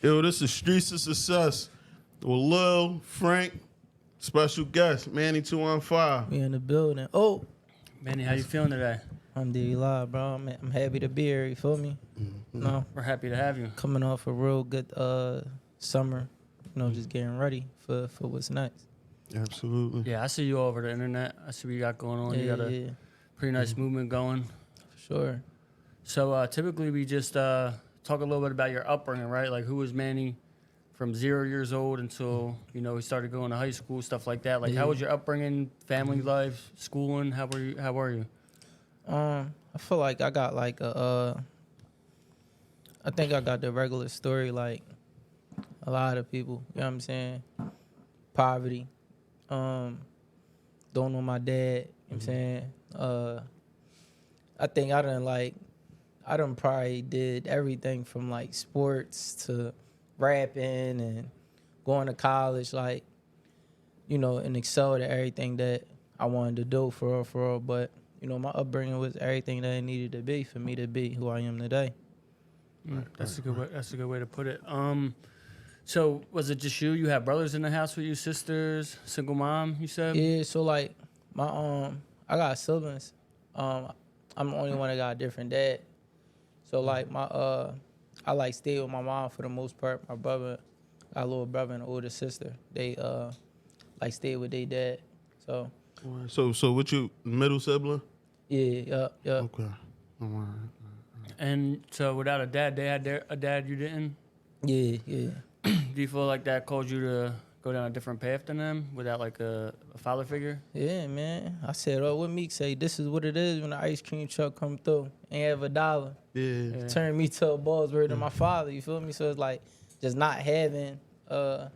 Yo, this is Streets of Success with Lil, Frank, special guest, Manny215. We in the building. Oh, Manny, how you feeling today? I'm D-Live, bro. I'm happy to be here. You feel me? No, We're happy to have you. coming off a real good summer. You know, just getting ready for what's next. Absolutely. Yeah, I see you all over the internet. I see what you got going on. You got a pretty nice movement going. For sure. So typically we just talk a little bit about your upbringing, right? Like who was Manny from 0 years old until, you know, he started going to high school, stuff like that. Like how was your upbringing, family life, schooling? How were you? I feel like I got like I think I got the regular story like a lot of people. You know what I'm saying? Poverty. Don't know my dad. You know what I'm saying? I think I done probably did everything from like sports to rapping and going to college, like, you know, and excelled at everything that I wanted to do for real. But, you know, my upbringing was everything that it needed to be for me to be who I am today. That's a good way. That's a good way to put it. So was it just you? You had brothers in the house with you, sisters, single mom? You said. Yeah. So like my I got siblings. I'm the only one that got a different dad. So like my I like stayed with my mom for the most part. My brother, got a little brother and an older sister. They like stayed with their dad. So. So what you middle sibling? Yeah. Okay. All right. And so without a dad, they had a dad you didn't? Yeah. Do you feel like that caused you to go down a different path than them without like a father figure? Yeah, man. I said, what Meek say, this is what it is when the ice cream truck come through. Ain't have $1. Yeah. Turn me to a boss word to my father, you feel me? So it's like just not having a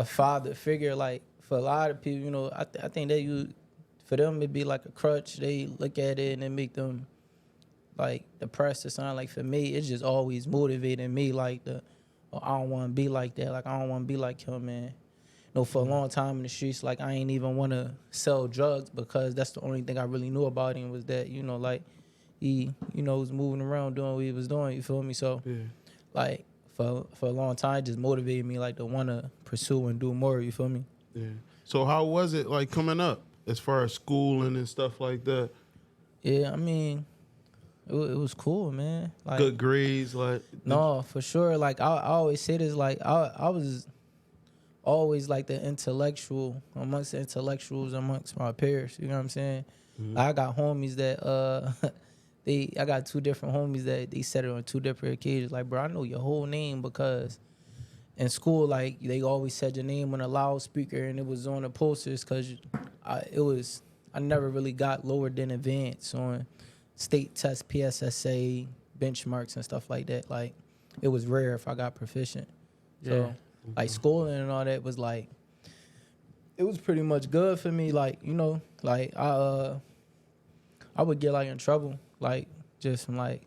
father figure, like for a lot of people, you know, I think that for them it'd be like a crutch. They look at it and it make them like depressed or something. Like for me, it's just always motivating me like I don't want to be like that. Like I don't want to be like him, man. You know, for a long time in the streets, like I ain't even want to sell drugs because that's the only thing I really knew about him was that, you know, like he, you know, was moving around doing what he was doing. You feel me? So, like for a long time, it just motivated me like to want to pursue and do more. You feel me? Yeah. So how was it like coming up as far as schooling and stuff like that? Yeah, I mean, it was cool, man. Like Good grades, like no, for sure. Like I always say this, like I was always like the intellectual amongst the intellectuals amongst my peers. You know what I'm saying? I got homies that I got two different homies that they said it on two different occasions. Like, bro, I know your whole name because in school, like they always said your name on a loudspeaker and it was on the posters because I never really got lower than advanced on state tests, PSSA, benchmarks and stuff like that. Like it was rare if I got proficient. Yeah. So like schooling and all that was like, it was pretty much good for me. Like, you know, like I would get like in trouble, like just from like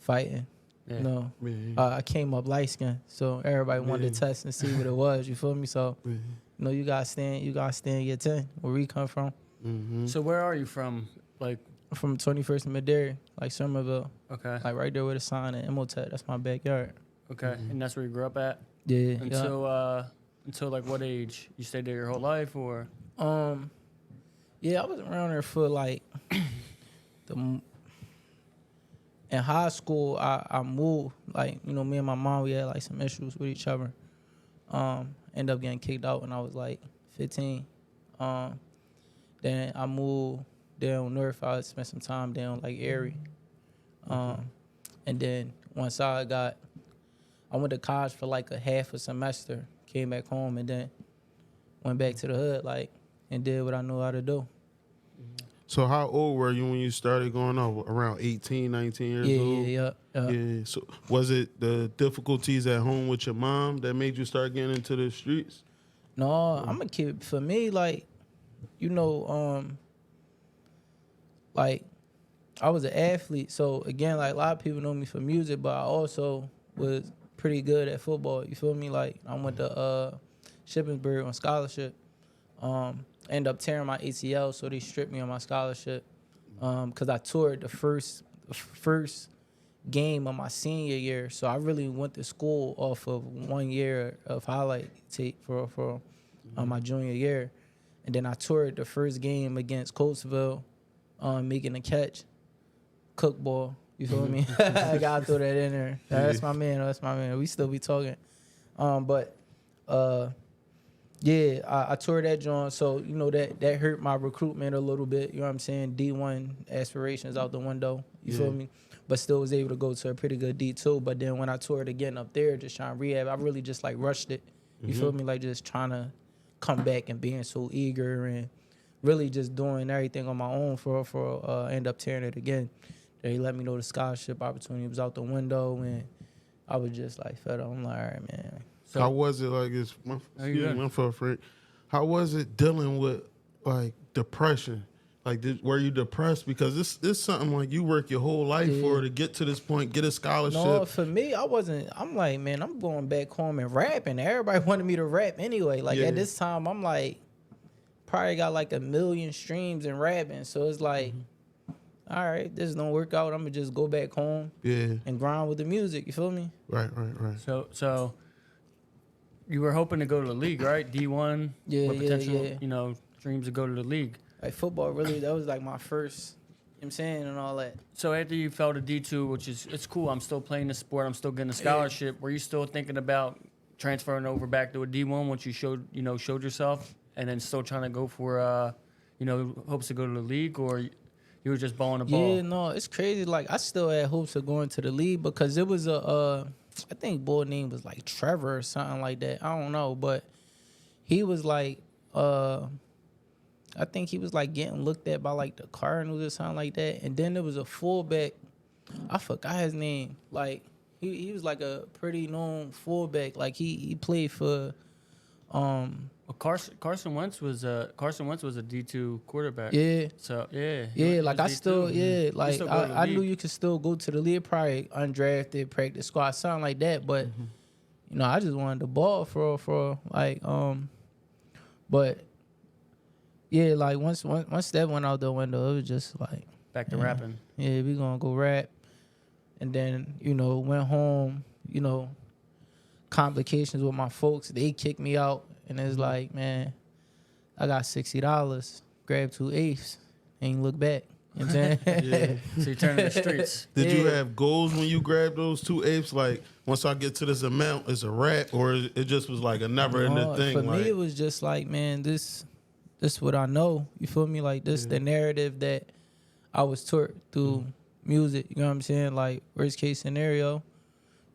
fighting. Yeah. You know, I came up light skinned, so everybody wanted to test and see what it was. You feel me? So, you know, you gotta stand your 10. Where we come from? So where are you from? Like From 21st and Mid-Dairy, like Somerville. okay. Like right there with a sign at Imhotep. That's my backyard. Okay. And that's where you grew up at? Yeah. Until like what age? You stayed there your whole life or? Yeah, I was around there for like in high school. I moved. Like, you know, me and my mom, we had like some issues with each other. Ended up getting kicked out when I was like 15. Then I moved down north. I spent some time down like Erie. And then once I went to college for like a half a semester, came back home, and then went back to the hood, like, and did what I knew how to do. So how old were you when you started going off? Around 18, 19 years old? Yeah. So was it the difficulties at home with your mom that made you start getting into the streets? No, I'm a kid. For me, like, you know, like, I was an athlete. So, again, like, a lot of people know me for music, but I also was pretty good at football. You feel me? Like, I went to Shippensburg on scholarship. Ended up tearing my ACL, so they stripped me on my scholarship. Because I toured the first game of my senior year. So I really went to school off of 1 year of highlight tape for my junior year. And then I toured the first game against Coatesville, making a catch, cook ball. You feel me? I gotta throw that in there. That's my man. That's my man. We still be talking. Yeah, I toured that joint. So, you know, that hurt my recruitment a little bit. You know what I'm saying? D1 aspirations out the window. You feel me? But still was able to go to a pretty good D2. But then when I toured again up there, just trying to rehab, I really just like rushed it. You feel me? Like just trying to come back and being so eager and really just doing everything on my own for end up tearing it again. They let me know the scholarship opportunity was out the window, and I was just like fed up. I'm like, all right, man. So, how was it like? My fault, Frank. How was it dealing with like depression? Like, were you depressed? Because this something like you work your whole life for to get to this point, get a scholarship. No, for me, I wasn't. I'm like, man, I'm going back home and rapping. Everybody wanted me to rap anyway. Like at this time, I'm like, probably got like 1 million streams in rapping. So it's like, all right, this don't work out. I'm gonna just go back home, and grind with the music. You feel me? Right. So you were hoping to go to the league, right? D1, with potential, you know, dreams to go to the league. Like football, really, that was like my first, you know what I'm saying, and all that. So after you fell to D2, which is, it's cool, I'm still playing the sport, I'm still getting a scholarship, were you still thinking about transferring over back to a D1 once you showed yourself, and then still trying to go for, hopes to go to the league, or you were just balling the ball? Yeah, no, it's crazy. Like, I still had hopes of going to the league because it was I think boy name was like Trevor or something like that. I don't know, but he was like, I think he was like getting looked at by like the Cardinals or something like that. And then there was a fullback, I forgot his name. Like he was like a pretty known fullback. Like he played for Well, Carson Wentz was a D2 quarterback. Yeah. So yeah. Like I still like still I knew you could still go to the league, probably undrafted, practice squad, something like that. But you know, I just wanted the ball for like but yeah, like once that went out the window, it was just like back to rapping. Yeah, we gonna go rap. And then, you know, went home, you know, complications with my folks, they kicked me out. And it's like, man, I got $60, grabbed 2 eighths, ain't look back. You know what I'm saying? So you turned to the streets. Did you have goals when you grabbed those 2 apes? Like, once I get to this amount, it's a rap, or it just was like a never-ending thing? For me, it was just like, man, this what I know. You feel me? Like, this the narrative that I was taught through music. You know what I'm saying? Like, worst case scenario,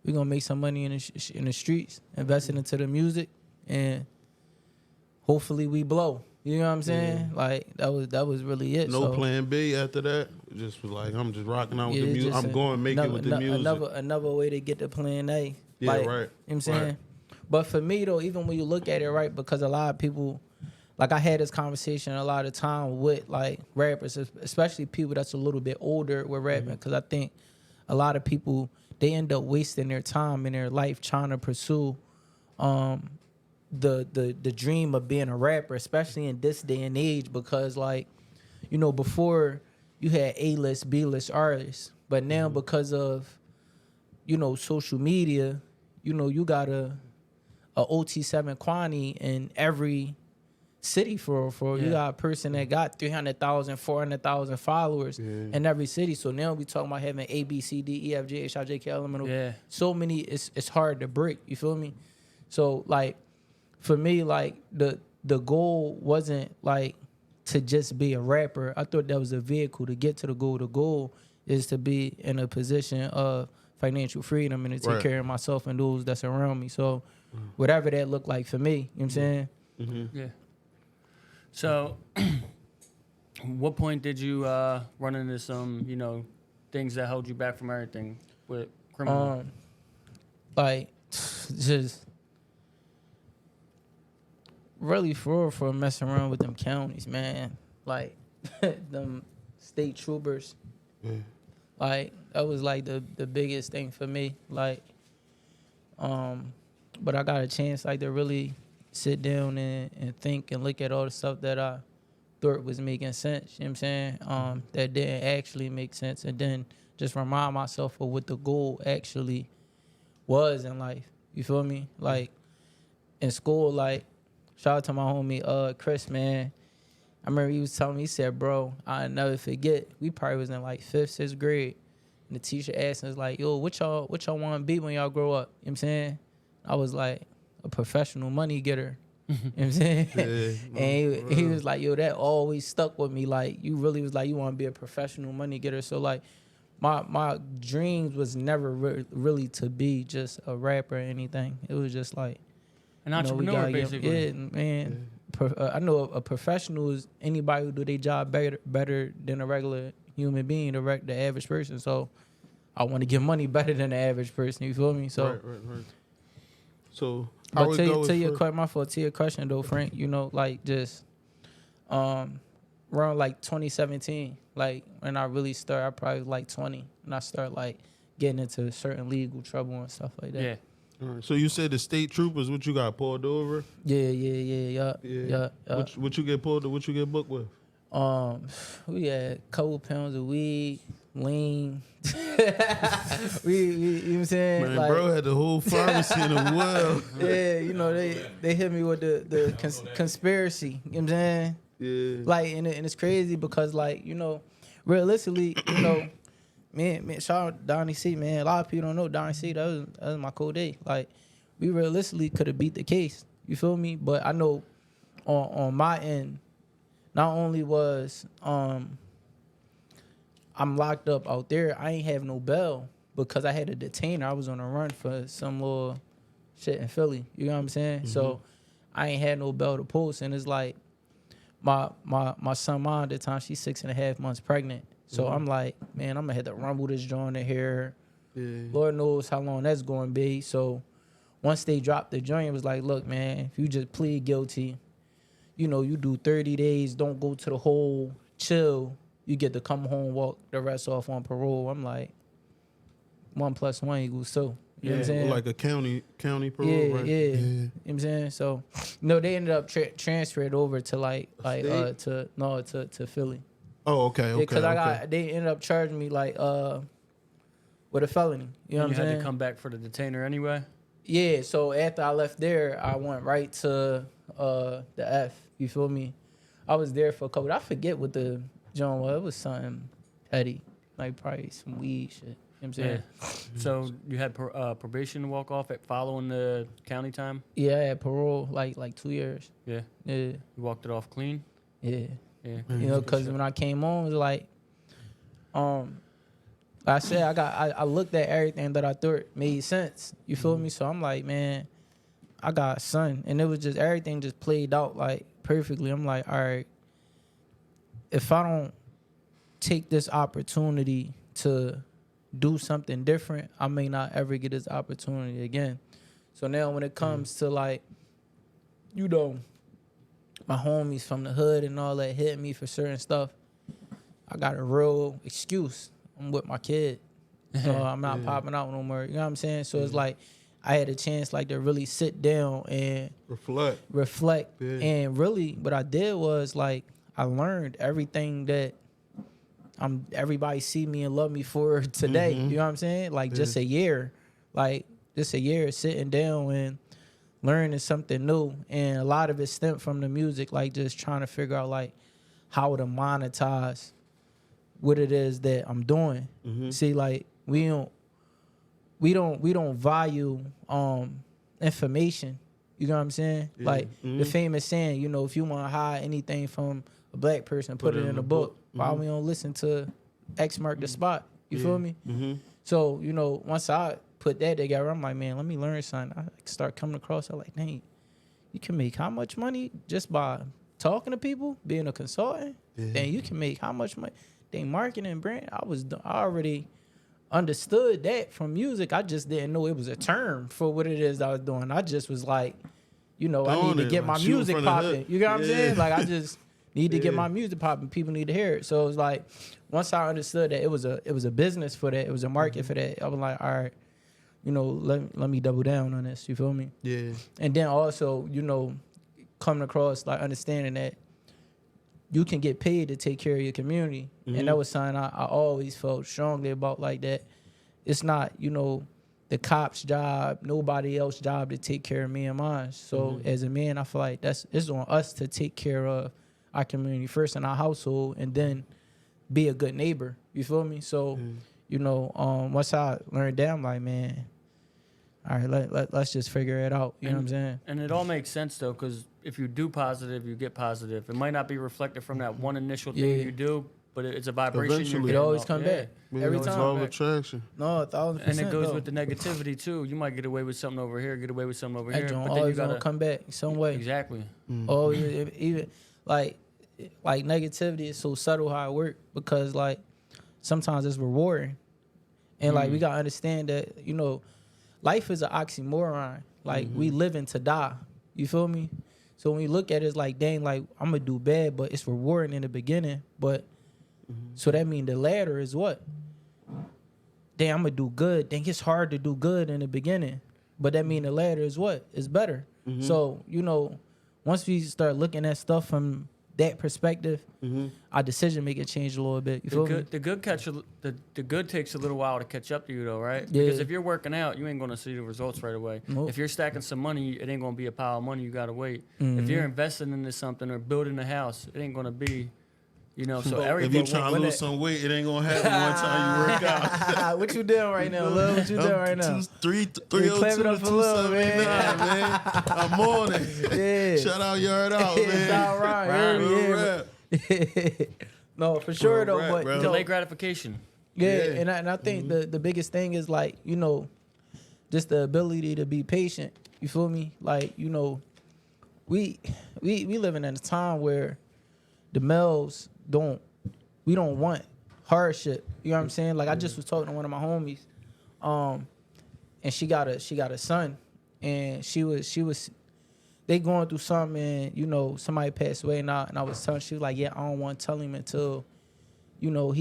we gonna make some money in the streets, invest it into the music, and hopefully we blow. You know what I'm saying? Like that was really it. No plan B after that. It just was like, I'm just rocking out with the music. I'm going to make it with the music. Another way to get to plan A. Yeah, like, right. You know what I'm saying? Right. But for me though, even when you look at it, right, because a lot of people, like I had this conversation a lot of time with like rappers, especially people that's a little bit older with rapping, because I think a lot of people, they end up wasting their time in their life trying to pursue the dream of being a rapper, especially in this day and age, because like, you know, before you had A-list, B-list artists, but now because of, you know, social media, you know, you got a OT7 Kwani in every city for you got a person that got 300,000, 400,000 followers in every city. So now we talking about having A, B, C, D, E, F, G, H, I, J, K, L, M, N, O. Yeah. So many, it's hard to break. You feel me? So like, for me, like the goal wasn't like to just be a rapper. I thought that was a vehicle to get to the goal. The goal is to be in a position of financial freedom and to take care of myself and those that's around me. So whatever that looked like for me, you know what I'm saying? Yeah. So what point did you run into some, you know, things that held you back from everything with criminal? Like just really for messing around with them counties, man. Like them state troopers. Like that was like the biggest thing for me. Like but I got a chance like to really sit down and think and look at all the stuff that I thought was making sense, you know what I'm saying? That didn't actually make sense, and then just remind myself of what the goal actually was in life. You feel me? Like in school, like shout out to my homie Chris, man. I remember he was telling me, he said, bro, I'll never forget. We probably was in like 5th, 6th grade. And the teacher asked us like, yo, what y'all want to be when y'all grow up? You know what I'm saying? I was like, a professional money getter. You know what I'm saying? Yeah, And he was like, yo, that always stuck with me. Like, you really was like, you want to be a professional money getter. So, like, my dreams was never really to be just a rapper or anything. It was just like, An entrepreneur, basically. Yeah, man. I know a professional is anybody who do their job better than a regular human being, the average person. So I want to get money better than the average person. You feel me? So, right. So, but to your question though, Frank, you know, like just around like 2017, like when I really started, I probably was like 20, and I started like getting into certain legal trouble and stuff like that. Yeah. All right. So you said the state troopers, what you got pulled over? Yeah. What you get pulled? What you get booked with? We had a couple pounds of weed, lean. we you know what I'm saying? Man, like, bro had the whole pharmacy in the world. Yeah, you know, they hit me with the conspiracy. You know what I'm saying? Yeah. Like, and it's crazy because, like, you know, realistically, you know, man, shout out Donnie C, man. A lot of people don't know Donnie C. That was my cool day. Like, we realistically could have beat the case. You feel me? But I know on my end, not only was I'm locked up out there, I ain't have no bail because I had a detainer. I was on a run for some little shit in Philly. You know what I'm saying? Mm-hmm. So I ain't had no bail to post, and it's like my son mom at the time, she's 6.5 months pregnant. So I'm like, man, I'm gonna have to rumble this joint in here. Yeah. Lord knows how long that's going to be. So once they dropped the joint, it was like, look, man, if you just plead guilty, you know, you do 30 days, don't go to the hole, chill, you get to come home, walk the rest off on parole. I'm like, 1 + 1 = 2. You know what I'm saying? Like a county parole, yeah, right? Yeah. You know what I'm saying? So, no, they ended up transferred over to to Philly. Oh, okay. Because they ended up charging me like with a felony. You know what I'm saying? You had to come back for the detainer anyway? Yeah, so after I left there, I went right to the F. You feel me? I was there for a couple. I forget what the joint was. It was something petty, like probably some weed shit. You know what I'm saying? Yeah. So you had probation to walk off at following the county time? Yeah, I had parole like 2 years. Yeah. Yeah. You walked it off clean? Yeah. Yeah. You know, because when I came on, it was like, I said I looked at everything that I thought made sense. You feel me? So I'm like, man, I got a son, and it was just everything just played out like perfectly. I'm like, all right, if I don't take this opportunity to do something different, I may not ever get this opportunity again. So now when it comes to like, you know, my homies from the hood and all that hitting me for certain stuff, I got a real excuse. I'm with my kid, so I'm not popping out no more. You know what I'm saying? So it's like I had a chance like to really sit down and reflect. Yeah. And really what I did was like I learned everything that everybody see me and love me for today. You know what I'm saying? Like just a year sitting down and learning something new. And a lot of it stemmed from the music, like just trying to figure out like how to monetize what it is that I'm doing. See, like we don't value information. You know what I'm saying? Yeah. Like the famous saying, you know, if you want to hide anything from a black person, put it in a book. Why we don't listen to X mark the spot? You feel me? So, you know, once I put that together, I'm like, man, let me learn something. I start coming across, I'm like, dang, you can make how much money just by talking to people, being a consultant? Then you can make how much money? They marketing and brand. I already understood that from music. I just didn't know it was a term for what it is I was doing. I just was like, you know, I need to get my music popping. You know what I'm saying? Like I just need to get my music popping. People need to hear it. So it was like once I understood that it was a business for that, it was a market for that. I was like, all right, you know, let me double down on this. You feel me? Yeah. And then also, you know, coming across like understanding that you can get paid to take care of your community. And that was something I always felt strongly about, like that. It's not, you know, the cop's job, nobody else's job to take care of me and mine. So as a man, I feel like it's on us to take care of our community first in our household, and then be a good neighbor. You feel me? So, you know, once I learned that, I'm like, man, all right, let's just figure it out. You know what I'm saying? And it all makes sense, though, because if you do positive, you get positive. It might not be reflected from that one initial thing you do, but it's a vibration. Eventually. It always come back. Every It's time. law of attraction. No, 1,000%. And it goes though. with the negativity, too. You might get away with something over here, get away with something over here. That joint But then you always got gonna to come back some way. Exactly. Oh, even like negativity is so subtle how it works, because like sometimes it's rewarding, and like we gotta understand that, you know, life is an oxymoron. Like we living to die. You feel me? So when you look at it, it's like, dang, like I'm gonna do bad, but it's rewarding in the beginning. But so that means the latter is what? Dang, I'm gonna do good. Dang, it's hard to do good in the beginning, but that means the latter is what? It's better. So, you know, once we start looking at stuff from that perspective, our decision making change a little bit. You feel me? The good takes a little while to catch up to you, though, right? Yeah. Because if you're working out, you ain't gonna see the results right away. Nope. If you're stacking some money, it ain't gonna be a pile of money. You gotta wait. If you're investing into something or building a house, it ain't gonna be, you know. So If everything. you trying to lose some weight, it ain't gonna happen one time you work out. What you doing right now, Lil? What you doing right now? 302 clap it up to for Lil, 279, man. I'm on it. Yeah. Shout out Yard Out, man. Shout out, Real yeah. rap. No, for sure Real though, rap, but bro. you know, Delayed gratification. yeah, Yeah. and I think the biggest thing is like, you know, just the ability to be patient. You feel me? Like, you know, we living in a time where the males don't want hardship. You know what I'm saying? Like I just was talking to one of my homies, and she got a son, and she was they going through something, and you know, somebody passed away, and I was telling, she was like, yeah, I don't want to tell him until, you know,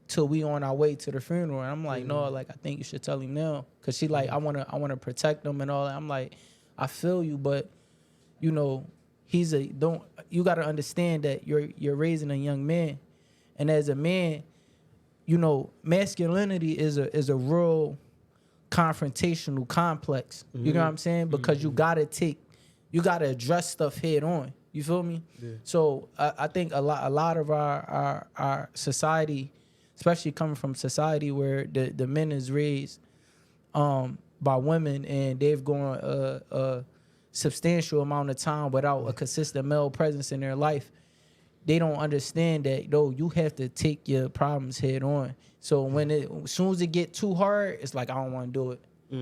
till we on our way to the funeral. And I'm like, no, like I think you should tell him now, cause she like, I wanna protect him and all that. I'm like, I feel you, but you know, you gotta understand that you're raising a young man, and as a man, you know, masculinity is a real confrontational complex. You know what I'm saying? Because you gotta address stuff head on. You feel me? Yeah. So I think a lot of our society, especially coming from society where the men is raised by women, and they've gone a substantial amount of time without a consistent male presence in their life, they don't understand that, though, you have to take your problems head on. So as soon as it get too hard, it's like, I don't want to do it.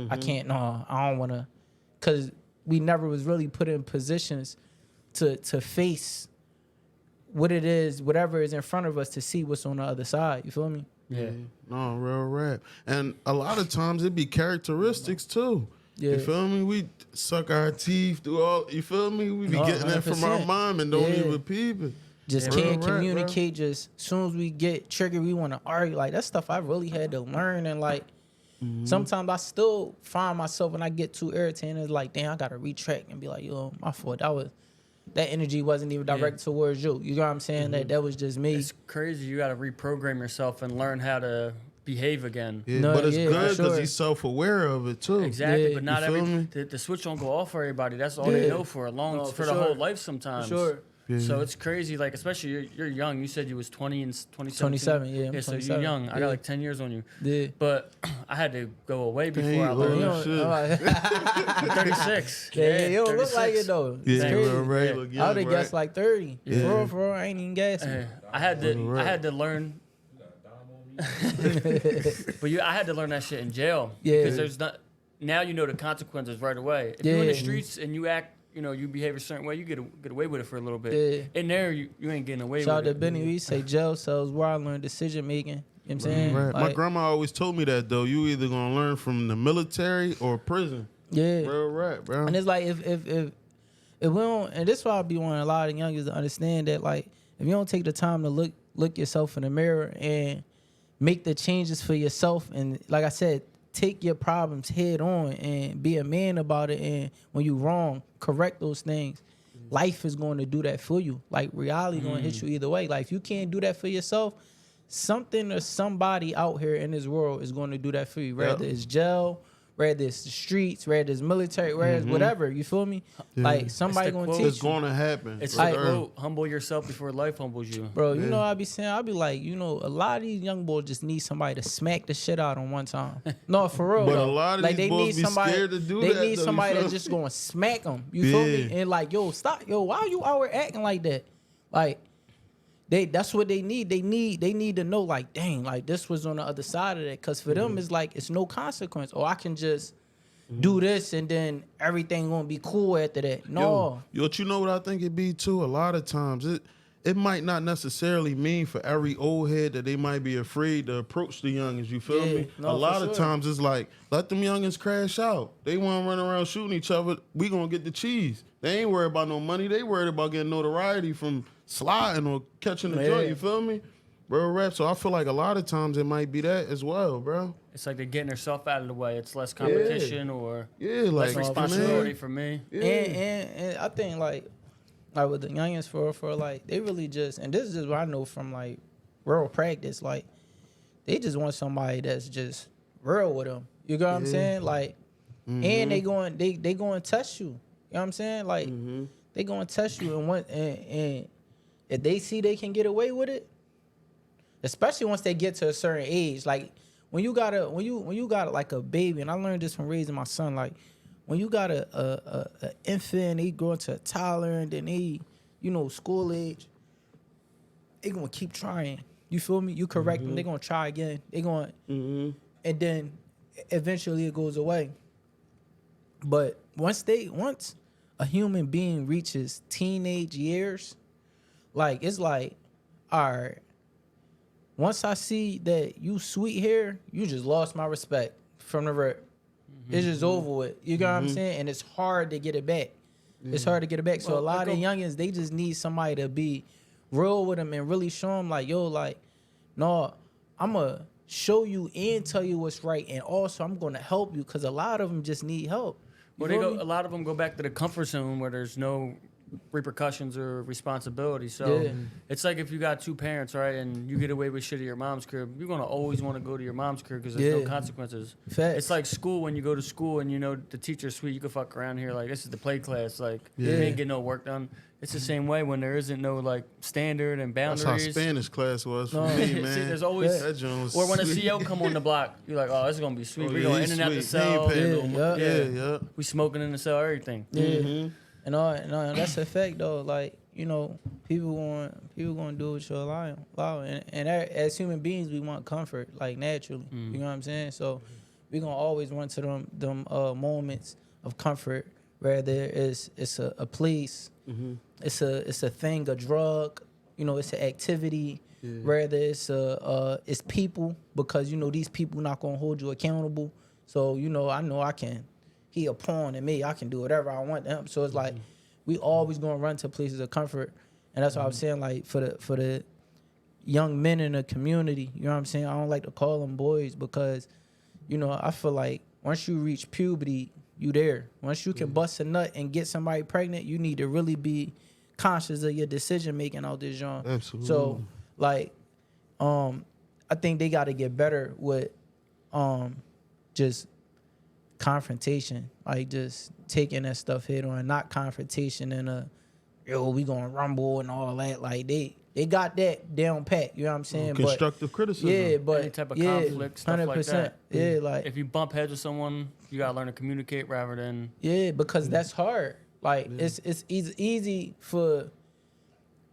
I can't, no, I don't want to, because we never was really put in positions to face what it is, whatever is in front of us, to see what's on the other side. You feel me? Yeah. No, real rap. And a lot of times it be characteristics too. Yeah. You feel me? We suck our teeth through all, you feel me? We be getting that from our 100%. mom and don't Yeah. even peep it. Just Real can't rap, communicate. Just as soon as we get triggered, we want to argue. Like, that stuff I really had to learn. And like, sometimes I still find myself when I get too irritated, it's like, damn, I gotta retract and be like, yo, my fault. That energy wasn't even directed towards you. You know what I'm saying? That was just me. It's crazy. You got to reprogram yourself and learn how to behave again. Yeah, No, but it's yeah, good for because sure. he's self-aware of it too. Exactly, Yeah. but not You feel me? the switch don't go off for everybody. That's all they Yeah. know for a long No, for for the sure. whole life sometimes. Sure. Yeah. So it's crazy, like, especially you're young. You said you was 20 and 27. 27, yeah, I'm so 27. you're young. I Yeah. got like 10 years on you. Yeah. But I had to go away before Dang, I Lord. learned. You Oh, don't, shit. I'm 36. yeah, you don't look 36. like it though. It's Yeah, crazy. real right. Yeah. Look I would young, have right? guessed like 30. Yeah. For real, I ain't even guessing. I had to learn. But I had to learn that shit in jail. Yeah. Because there's not. Now you know the consequences right away. If you're in the Yeah. streets and you act, you behave a certain way, you get away with it for a little bit. Yeah. In there, you ain't getting away Shout out with to it. Benny. We say jail cells where I learned decision making. You know what I'm saying? Right. My Like, grandma always told me that though. You either gonna learn from the military or prison. yeah. Real rap, bro. And it's like if we don't, and this is why I be wanting a lot of youngers to understand that, like, if you don't take the time to look yourself in the mirror and make the changes for yourself, and like I said, take your problems head on and be a man about it, and when you wrong, correct those things. life is going to do that for you. Like reality going to hit you either way. Like if you can't do that for yourself, something or somebody out here in this world is going to do that for you. Whether it's jail, whether it's the streets, whether it's military, whether it's whatever. You feel me? Yeah. Like somebody going to teach you. It's going to happen. It's Like- the quote, humble yourself before life humbles you. Bro, you know what I be saying? I be like, you know, a lot of these young boys just need somebody to smack the shit out on one time. No, for real. But though. a lot of like, these they boys need be somebody, scared to do they that, need though, you somebody feel that's me? just going to smack them. You feel me? Yeah. And like, yo, stop. Yo, why you out here acting like that? Like, that's what they need. They need to know, like, dang, like this was on the other side of that. Cause for them, it's like it's no consequence. Or I can just do this and then everything gonna be cool after that. No. Yo, you know what I think it be too? A lot of times it might not necessarily mean for every old head that they might be afraid to approach the youngins. You feel Yeah, me? no, A lot for of sure. times it's like, let them youngins crash out. They want to run around shooting each other. We gonna get the cheese. They ain't worried about no money. They worried about getting notoriety from sliding or catching the Yeah. joint. You feel me? Real rap. So I feel like a lot of times it might be that as well, bro. It's like they're getting themselves out of the way. It's less competition or Yeah, less like responsibility man. for me. Yeah. And I think like with the youngins for like they really just, and this is just what I know from like real practice, like they just want somebody that's just real with them. You know what I'm saying? Like, and they going to test you. You know what I'm saying? Like they going to test you, and if they see they can get away with it, especially once they get to a certain age, like when you got like a baby, and I learned this from raising my son, like when you got a infant, they grow into a toddler, and then they, you know, school age, they gonna keep trying. You feel me? You correct them, they gonna try again. They gonna, and then eventually it goes away. But once a human being reaches teenage years, like it's like, all right, once I see that you sweet here, you just lost my respect from the rip. It's just over with. You know what I'm saying? And it's hard to get it back. It's hard to get it back. So Well, a lot of youngins, they just need somebody to be real with them and really show them like, yo, like, no, I'm going to show you and tell you what's right. And also I'm going to help you because a lot of them just need help. You Well, feel me? a lot of them go back to the comfort zone where there's no repercussions or responsibility. So Yeah. it's like if you got two parents, right, and you get away with shit at your mom's crib, you're gonna always want to go to your mom's crib because there's no Yeah. consequences. Facts. It's like school when you go to school and you know the teacher's sweet, you can fuck around here like this is the play class, like you ain't get no work done. It's the same way when there isn't no like standard and That's boundaries. how Spanish class was for No. me, See, man. there's always That joint was or when a sweet. CO come on the block, you're like, oh, this is gonna be sweet. Oh, We're yeah, going he's in and out the sweet. He ain't cell. paying no Yeah, money. Yeah. We smoking in the cell, everything. Yeah. And that's a fact though. Like, you know, people going to do what you allow. And as human beings, we want comfort, like naturally. You know what I'm saying? So we gonna always run to them moments of comfort, whether it's a place, it's a thing, a drug, you know, it's an activity. Whether it's people, because you know these people not gonna hold you accountable. So you know I can. He a pawn in me. I can do whatever I want to him. So it's like we always gonna run to places of comfort, and that's what I'm saying. Like for the young men in the community, you know what I'm saying. I don't like to call them boys because, you know, I feel like once you reach puberty, you there. Once you can bust a nut and get somebody pregnant, you need to really be conscious of your decision making out this genre. Absolutely. So like, I think they got to get better with just confrontation, like just taking that stuff head on, not confrontation and we gonna rumble and all that. Like they got that down pat, you know what I'm saying? Constructive criticism. Yeah, but Any type of conflict, stuff like that. Yeah, like If you bump heads with someone, you gotta learn to communicate rather than because that's hard. Like it's easy for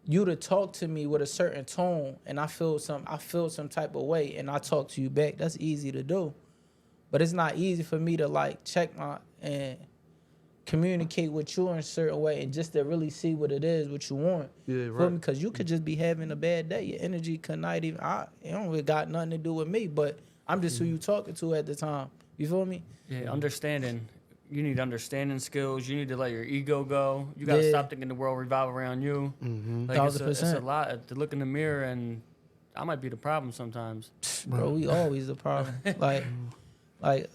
you to talk to me with a certain tone, and I feel some type of way, and I talk to you back. That's easy to do. But it's not easy for me to like check and communicate with you in a certain way and just to really see what it is, what you want. Yeah, right. Because you could just be having a bad day. Your energy could not even, it don't really got nothing to do with me, but I'm just who you talking to at the time. You feel me? understanding. You need understanding skills. You need to let your ego go. You gotta stop thinking the world revolve around you. Like it's a 1,000%. lot to look in the mirror, and I might be the problem sometimes. Bro, we always the problem. Like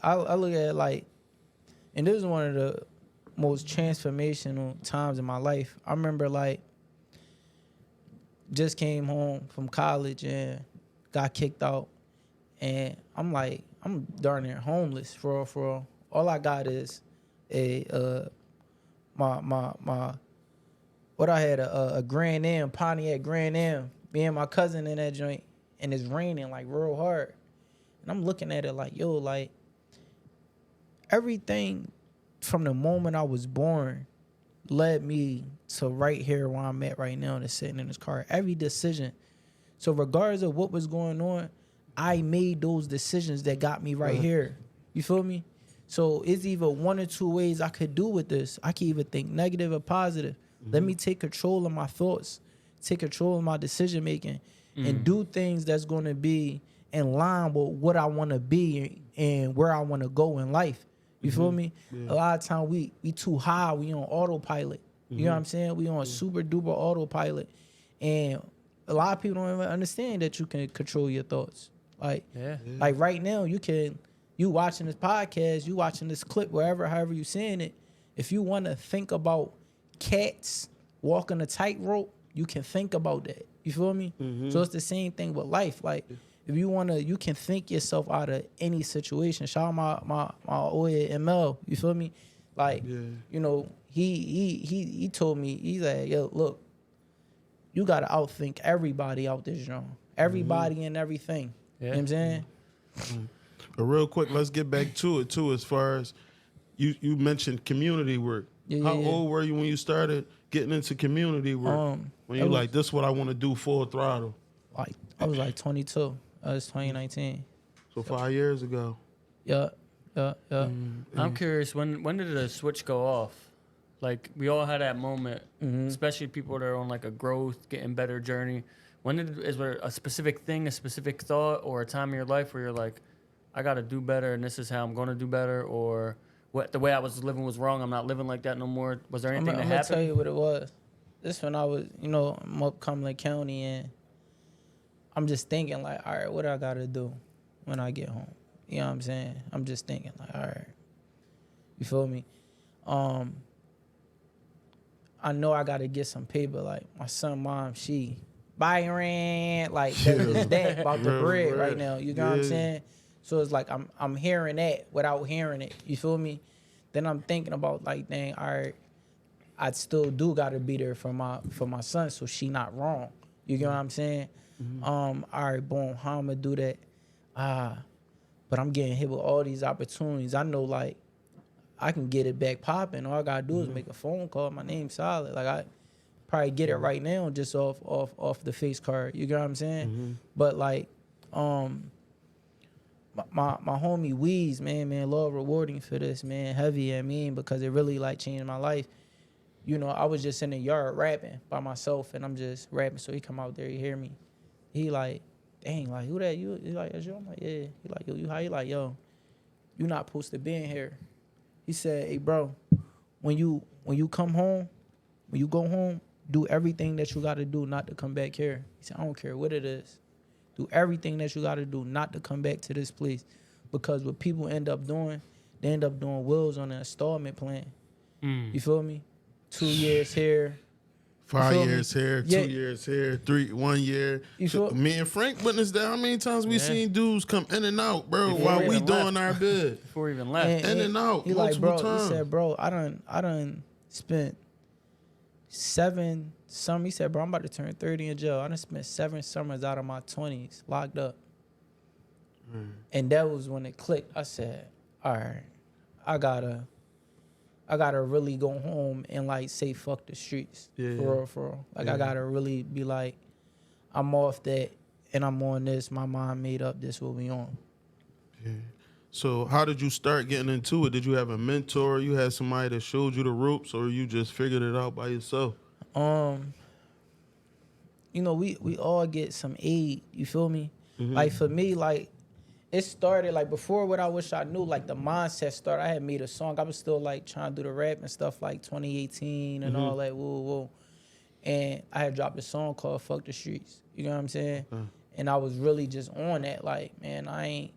I look at it like, and this is one of most transformational times in my life. I remember like just came home from college and got kicked out, and I'm like, I'm darn near homeless for real, for real. All I got is my what I had a Grand Am, Pontiac Grand Am. Me and my cousin in that joint, and it's raining like real hard. And I'm looking at it like, yo, like everything from the moment I was born led me to right here where I'm at right now, to sitting in this car. Every decision. So regardless of what was going on, I made those decisions that got me right here. You feel me? So it's either one or two ways I could do with this. I can either think negative or positive. Let me take control of my thoughts, take control of my decision making, and do things that's going to be in line with what I want to be and where I want to go in life. You feel me? Yeah. A lot of time we too high. We on autopilot. You know what I'm saying? We on super duper autopilot, and a lot of people don't even understand that you can control your thoughts. Like right now, you watching this podcast, you watching this clip, however you seeing it. If you want to think about cats walking a tightrope, you can think about that. You feel me? So it's the same thing with life. Like if you wanna, you can think yourself out of any situation. Shout out my old ML. You feel me? Like you know, he told me, he's like, yo, look, you gotta outthink everybody out this genre. Everybody and everything. You know what I'm saying? But real quick, let's get back to it too. As far as you mentioned community work. How old were you when you started getting into community work? When you like, this is what I want to do full throttle? Like I was like 22. It was 2019. So 5 years ago. Yeah. I'm curious, when did the switch go off? Like we all had that moment, especially people that are on like a growth, getting better journey. Is there a specific thing, a specific thought, or a time in your life where you're like, I got to do better, and this is how I'm going to do better, or the way I was living was wrong, I'm not living like that no more? Was there anything that happened? I'm going to tell you what it was. This when I was, I'm up Cumberland County, and I'm just thinking like, all right, what I got to do when I get home? You know what I'm saying? I'm just thinking like, all right. You feel me? I know I got to get some paper. Like my son, mom, she Byron, like that about the bread right now. You know what I'm saying? So it's like I'm hearing that without hearing it. You feel me? Then I'm thinking about like, dang, all right, I still do gotta be there for my son, so she not wrong. You get what I'm saying? All right, boom, how I'm gonna do that? But I'm getting hit with all these opportunities. I know like I can get it back popping. All I gotta do is make a phone call. My name's solid. Like I probably get it right now just off the face card. You get what I'm saying? But like my homie Weez, man, Lord rewarding for this, man, heavy at me, because it really like changed my life. I was just in the yard rapping by myself, and I'm just rapping. So he come out there, he hear me. He like, dang, like who that? You? He like, that's you? I'm like, yeah. He like, yo, you how? He like, yo, you not supposed to be in here. He said, hey, bro, when you come home, when you go home, do everything that you got to do not to come back here. He said, I don't care what it is. Do everything that you got to do not to come back to this place, because what people end up doing, they end up doing wills on an installment plan. You feel me? 2 years here. 5 years here, 2 years here, 1 year. Me and Frank witnessed that. How many times we seen dudes come in and out, bro, while we doing our bid? Before we even left. In and out, he multiple like, bro, times. He said, bro, I done spent 7 summers. He said, bro, I'm about to turn 30 in jail. I done spent 7 summers out of my 20s locked up. And that was when it clicked. I said, all right, I gotta really go home and like say fuck the streets. For real. Like I gotta really be like, I'm off that and I'm on this. My mind made up, this what we on. Yeah. So how did you start getting into it? Did you have a mentor? You had somebody that showed you the ropes, or you just figured it out by yourself? We all get some aid, you feel me? Like for me, like it started like before what I wish I knew, like the mindset started. I had made a song. I was still like trying to do the rap and stuff like 2018 and all that, woo. And I had dropped a song called Fuck the Streets. You know what I'm saying? And I was really just on that, like, man, I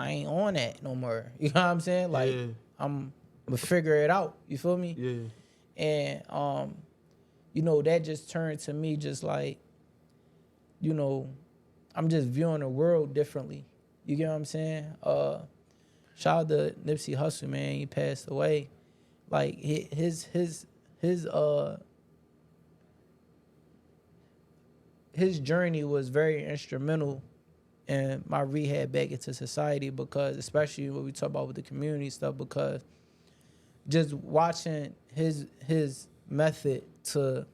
ain't on that no more. You know what I'm saying? Like I'm I'ma figure it out. You feel me? Yeah. And you know, that just turned to me just like, you know, I'm just viewing the world differently. You get what I'm saying? Shout out to Nipsey Hussle, man. He passed away. Like his journey was very instrumental in my rehab back into society, because especially what we talk about with the community stuff, because just watching his method to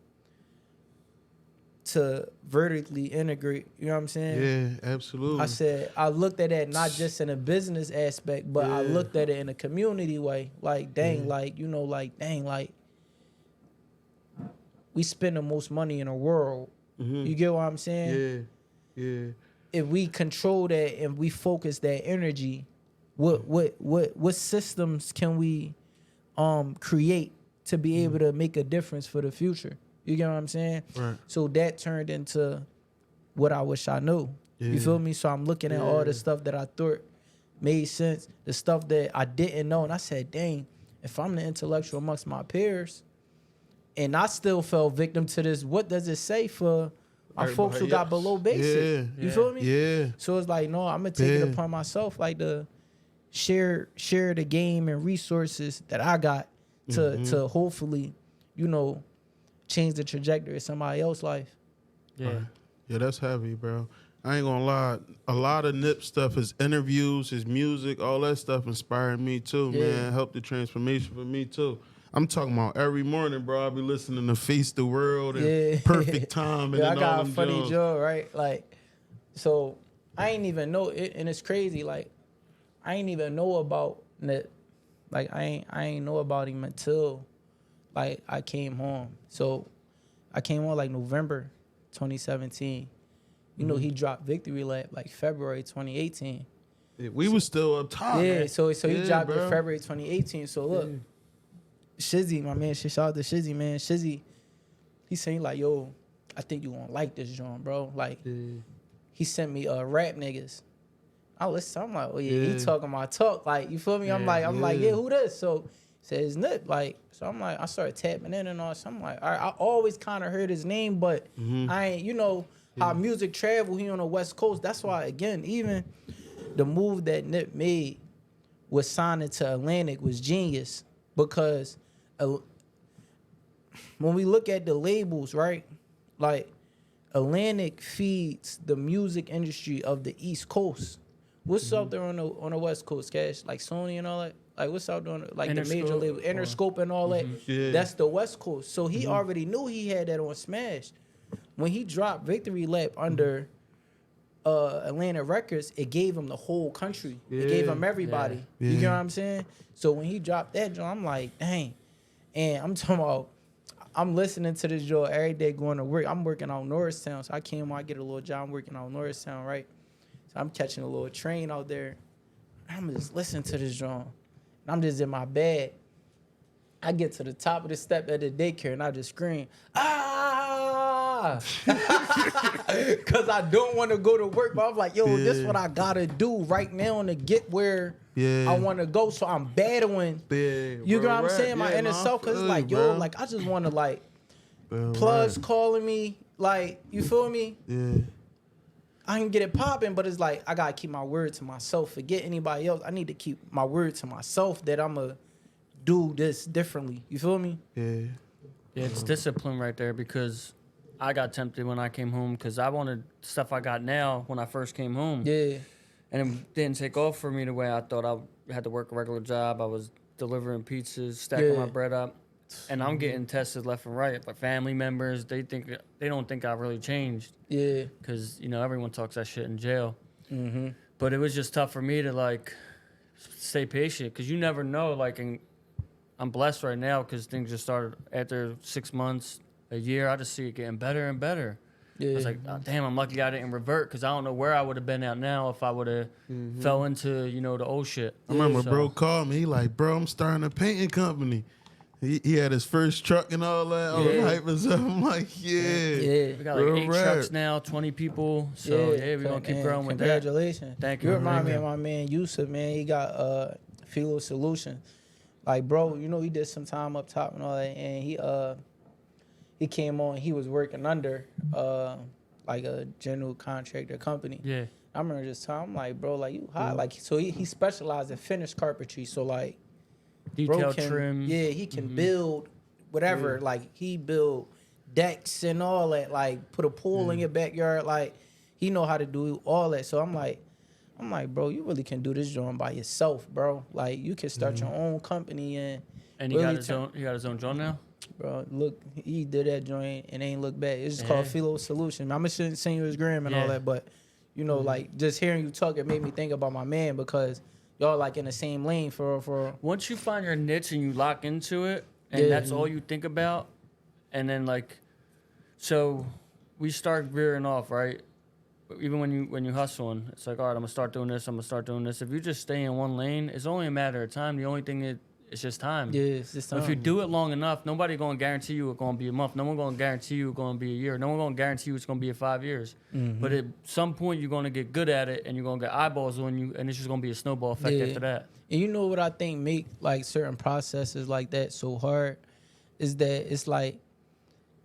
vertically integrate, you know what I'm saying? Yeah, absolutely. I said, I looked at that not just in a business aspect, but I looked at it in a community way. Like, dang, like, you know, like, dang, like, we spend the most money in the world. You get what I'm saying? Yeah. If we control that and we focus that energy, what systems can we create to be able to make a difference for the future? You get what I'm saying? Right. So that turned into what I wish I knew. You feel me? So I'm looking at all the stuff that I thought made sense, the stuff that I didn't know, and I said, dang, if I'm the intellectual amongst my peers, and I still fell victim to this, what does it say for our folks who got below basic? You feel me? Yeah. So it's like, no, I'm gonna take it upon myself, like to share the game and resources that I got to hopefully, you know, change the trajectory of somebody else's life. Yeah. Yeah, that's heavy, bro. I ain't gonna lie. A lot of Nip stuff, his interviews, his music, all that stuff inspired me too, man. Helped the transformation for me too. I'm talking about every morning, bro. I'll be listening to Face the World and Perfect Time. And I then got all a them funny Jones. joke, right? Like, so I ain't even know it, and it's crazy. Like, I ain't even know about Nip. Like, I ain't know about him until like I came home. So I came home like November 2017. You know, he dropped Victory Lap like February 2018. Yeah, we was still up top. Yeah, man. so he dropped bro. in February 2018. So look, Shizzy, my man, shout out to Shizzy, man. Shizzy, he saying like, yo, I think you gonna like this joint, bro. Like, he sent me rap niggas. I listen, I'm like, oh yeah, he talking my talk. Like, you feel me? I'm like, yeah, who this? So he said his Nip. Like, so I'm like, I started tapping in and all. So I'm like, all right, I always kind of heard his name, but I ain't, you know, how music travel here on the West Coast. That's why, again, even the move that Nip made was signing to Atlantic was genius, because when we look at the labels, right, like Atlantic feeds the music industry of the East Coast. What's up there on the West Coast, Cash? Like Sony and all that? Like, what's out there on like the major label, Interscope and all that? That's the West Coast. So he already knew he had that on Smash. When he dropped Victory Lap under Atlantic Records, it gave him the whole country. It gave him everybody. You get what I'm saying? So when he dropped that joint, I'm like, dang. And I'm talking about, I'm listening to this joint every day going to work. I'm working out Norristown. So I get a little job. I'm working out Norristown, right? So I'm catching a little train out there. I'm just listening to this joint. I'm just in my bed. I get to the top of the step at the daycare and I just scream, ah! Because I don't want to go to work, but I'm like, yo, this is what I gotta do right now to get where I want to go. So I'm battling. You get what I'm saying? My inner self, because it's like, yo, like, I just want to, like, plugs calling me, like, you feel me? Yeah. I can get it popping, but it's like, I gotta keep my word to myself. Forget anybody else. I need to keep my word to myself that I'm a do this differently. You feel me? Yeah. Yeah, it's discipline right there, because I got tempted when I came home because I wanted stuff I got now when I first came home. Yeah. And it didn't take off for me the way I thought. I had to work a regular job. I was delivering pizzas, stacking my bread up. And I'm getting tested left and right. But family members, they don't think I really changed. Yeah. Because, you know, everyone talks that shit in jail. Mm-hmm. But it was just tough for me to, like, stay patient. Because you never know, like, I'm blessed right now because things just started after 6 months, a year. I just see it getting better and better. Yeah. I was like, oh, damn, I'm lucky I didn't revert, because I don't know where I would have been at now if I would have fell into, you know, the old shit. I remember bro called me. He like, bro, I'm starting a painting company. He had his first truck and all that. All the hype and stuff. I'm like, We got like 8 trucks now, 20 people. So, we're going to keep growing with that. Congratulations. Thank you. You remind me of my man Yusuf, man. He got Philo Solutions. Like, bro, you know, he did some time up top and all that, and he came on. He was working under like a general contractor company. Yeah. I remember just telling him, like, bro, like, you hot. Like, so he specialized in finished carpentry. So, like, Detail bro can, trim. yeah, he can build whatever. Like, he build decks and all that. Like, put a pool in your backyard. Like, he know how to do all that. So I'm like, bro, you really can do this joint by yourself, bro. Like, you can start your own company and And he really got his own joint now? bro, look, he did that joint and ain't look back. It's just called Philo Solution. I'm gonna send you his gram and all that, but you know, like, just hearing you talk, it made me think about my man, because y'all like in the same lane for. Once you find your niche and you lock into it, and that's all you think about, and then like, so we start veering off, right? Even when you hustling, it's like, all right, I'm gonna start doing this. I'm gonna start doing this. If you just stay in one lane, it's only a matter of time. The only thing it's just time. Yeah, it's just time. If you do it long enough, nobody gonna guarantee you it's gonna be a month. No one gonna guarantee you it's gonna be a year. No one gonna guarantee you it's gonna be 5 years. But at some point, you're gonna get good at it, and you're gonna get eyeballs on you, and it's just gonna be a snowball effect after that. And you know what I think make like certain processes like that so hard is that it's like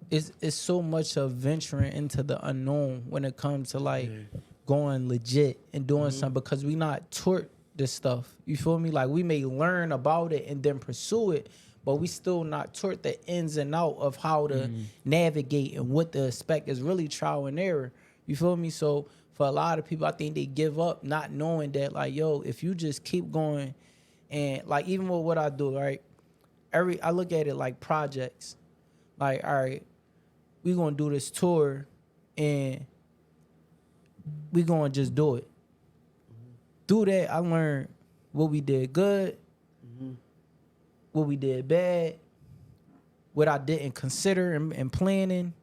it's so much of venturing into the unknown when it comes to like going legit and doing something, because we not taught this stuff. You feel me? Like, we may learn about it and then pursue it, but we still not taught the ins and out of how to navigate and what to expect. Is really trial and error. You feel me? So for a lot of people, I think they give up not knowing that, like, yo, if you just keep going, and like, even with what I do, right? I look at it like projects. Like, all right, we gonna do this tour and we gonna just do it. Through that, I learned what we did good, what we did bad, what I didn't consider in planning,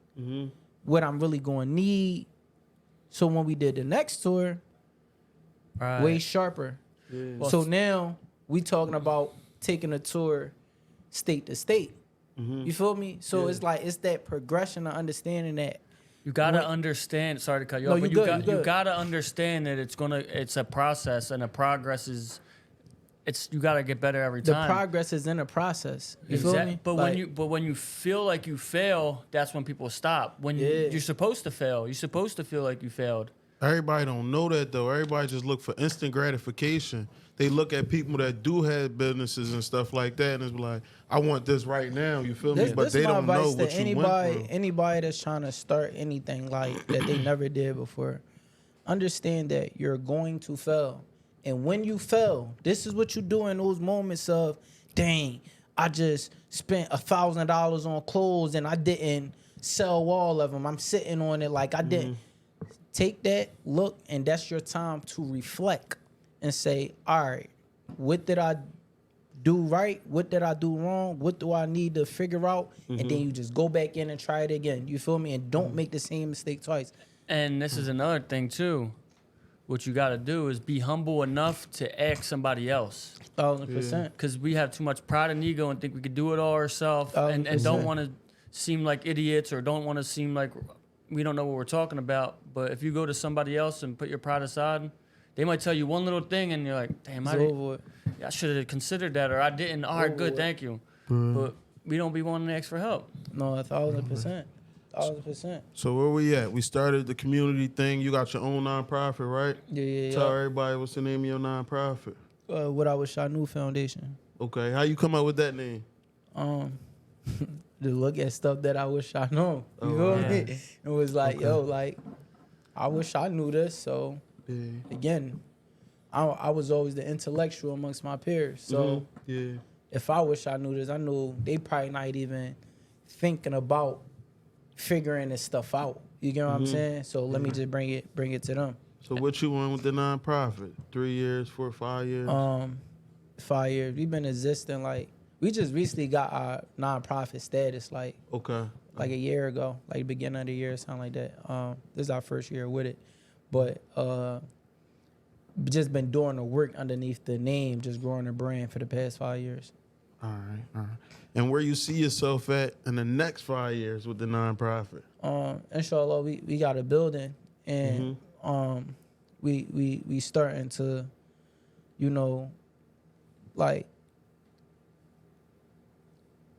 what I'm really going to need. So when we did the next tour, way sharper. Yeah. So now we talking about taking a tour state to state. You feel me? So it's like, it's that progression of understanding that. You gotta understand. Sorry to cut you off, but you gotta understand that it's a process, and the progress is, you gotta get better every time. The progress is in the process. You feel me? But when you feel like you fail, that's when people stop. When you're supposed to fail, you're supposed to feel like you failed. Everybody don't know that though. Everybody just look for instant gratification. They look at people that do have businesses and stuff like that, and it's like, I want this right now. You feel me? But they don't know what you went through. Anybody that's trying to start anything like that they never did before, understand that you're going to fail. And when you fail, this is what you do in those moments of, dang, I just spent $1,000 on clothes and I didn't sell all of them. I'm sitting on it like I didn't. Take that look, and that's your time to reflect and say, all right, what did I do right? What did I do wrong? What do I need to figure out? And then you just go back in and try it again. You feel me? And don't make the same mistake twice. And this is another thing too. What you got to do is be humble enough to ask somebody else. 1,000%. Because we have too much pride and ego and think we could do it all ourselves, and don't want to seem like idiots, or don't want to seem like we don't know what we're talking about. But if you go to somebody else and put your pride aside, they might tell you one little thing and you're like, damn, I should have considered that, or I didn't. All right, good, thank you. But we don't be wanting to ask for help. No, 1,000%. 1,000%. So where we at? We started the community thing. You got your own nonprofit, right? Yeah. Tell everybody what's the name of your nonprofit. What I Wish I Knew Foundation. Okay, how you come up with that name? To look at stuff that I wish I knew. You feel me? It was like, yo, like, I wish I knew this. So, again, I was always the intellectual amongst my peers. So, if I wish I knew this, I knew they probably not even thinking about figuring this stuff out. You get what I'm saying? So, let me just bring it to them. So, what you want with the nonprofit? 3 years, 4 or 5 years? 5 years. We've been existing like, we just recently got our nonprofit status like a year ago, like the beginning of the year, something like that. This is our first year with it, but just been doing the work underneath the name, just growing the brand for the past 5 years. All right. And where you see yourself at in the next 5 years with the nonprofit? Inshallah, we got a building, and we starting to, like,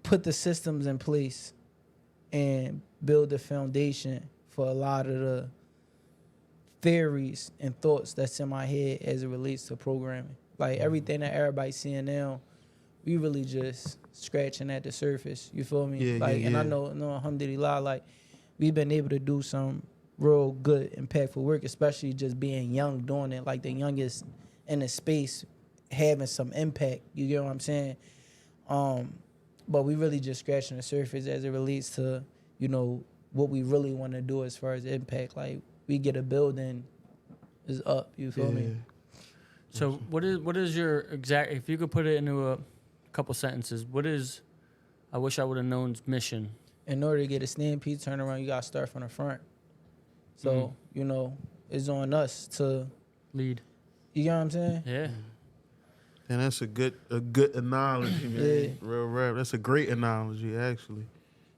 put the systems in place and build the foundation for a lot of the theories and thoughts that's in my head as it relates to programming. Like everything that everybody's seeing now, we really just scratching at the surface. You feel me? Yeah, like, yeah, and yeah. I know, alhamdulillah, like we've been able to do some real good, impactful work, especially just being young doing it, like the youngest in the space, having some impact. You get what I'm saying? But we really just scratching the surface as it relates to, you know, what we really want to do as far as impact. Like we get a building is up. You feel me? So what is your exact? If you could put it into a couple sentences, what is? I wish I would have known's mission. In order to get a stampede turnaround, you gotta start from the front. So you know, it's on us to Lead. You get what I'm saying? Yeah. And that's a good analogy, man. Yeah. Real rap. That's a great analogy, actually.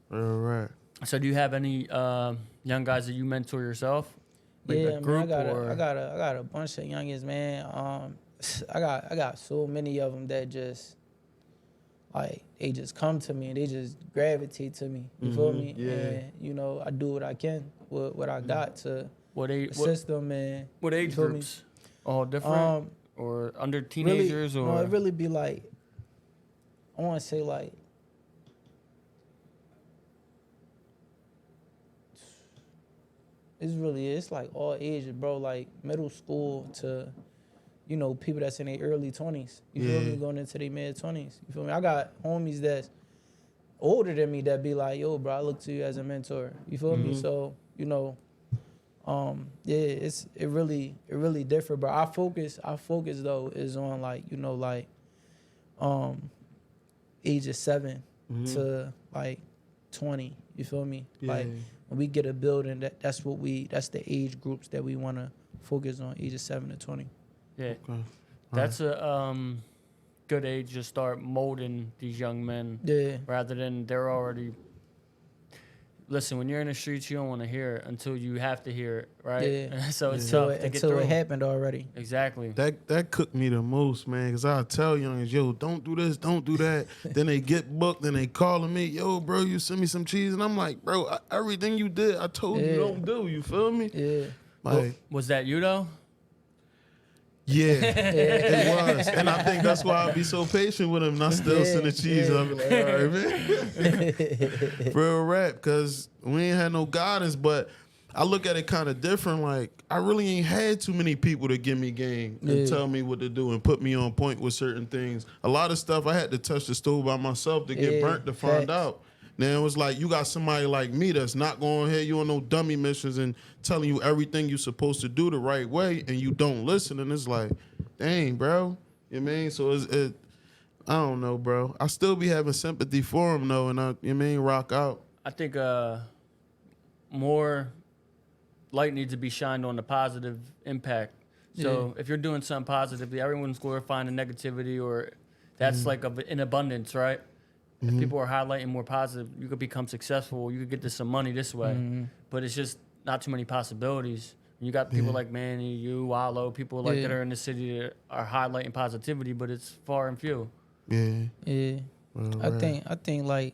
Real rap. So do you have any young guys that you mentor yourself? Like Yeah, a group man, or? I got a bunch of youngins, man. I got so many of them that just like they just come to me and they just gravitate to me. You feel me? Yeah. And you know, I do what I can with what I got to What age? assist them. And What age you feel me? groups? All different or under teenagers really, or? no, it really be like I want to say like it's like all ages, bro. Like middle school to, you know, people that's in their early 20s. You feel me? Going into their mid 20s. You feel me? I got homies that's older than me that be like, yo, bro, I look to you as a mentor. You feel me? So, you know, yeah, it really different, bro. Our focus though is on like, you know, like ages 7 to like 20. You feel me? Yeah. Like when we get a building, that's the age groups that we want to focus on, ages 7 to 20. Yeah. Okay. That's a good age to start molding these young men. Yeah. Rather than they're already. Listen, when you're in the streets, you don't want to hear it until you have to hear it, right? Yeah. So it's Until tough to get through. it happened already. Exactly. That cooked me the most, man, because I tell youngins, yo, don't do this, don't do that. Then they get booked, then they calling me, yo, bro, you send me some cheese. And I'm like, bro, everything you did, I told you don't do. You feel me? Yeah. Like, Was that you though? yeah, it was. And I think that's why I be so patient with him. And I still send the cheese. I be like, all right, man. Real rap, because we ain't had no guidance. But I look at it kind of different. Like, I really ain't had too many people to give me game and tell me what to do and put me on point with certain things. A lot of stuff I had to touch the stove by myself to get burnt to find out. Now it was like you got somebody like me that's not going ahead you on no dummy missions and telling you everything you're supposed to do the right way and you don't listen, and it's like, dang, bro. You know what I mean? So I don't know, bro. I still be having sympathy for him though, and you know what I mean, rock out. I think more light needs to be shined on the positive impact. So if you're doing something positively, everyone's glorifying the negativity, or that's like in abundance, right? If people are highlighting more positive, you could become successful. You could get to some money this way, but it's just not too many possibilities. You got people like Manny, you, Wallow, people like that are in the city that are highlighting positivity, but it's far and few. Yeah. Yeah. Well, I think like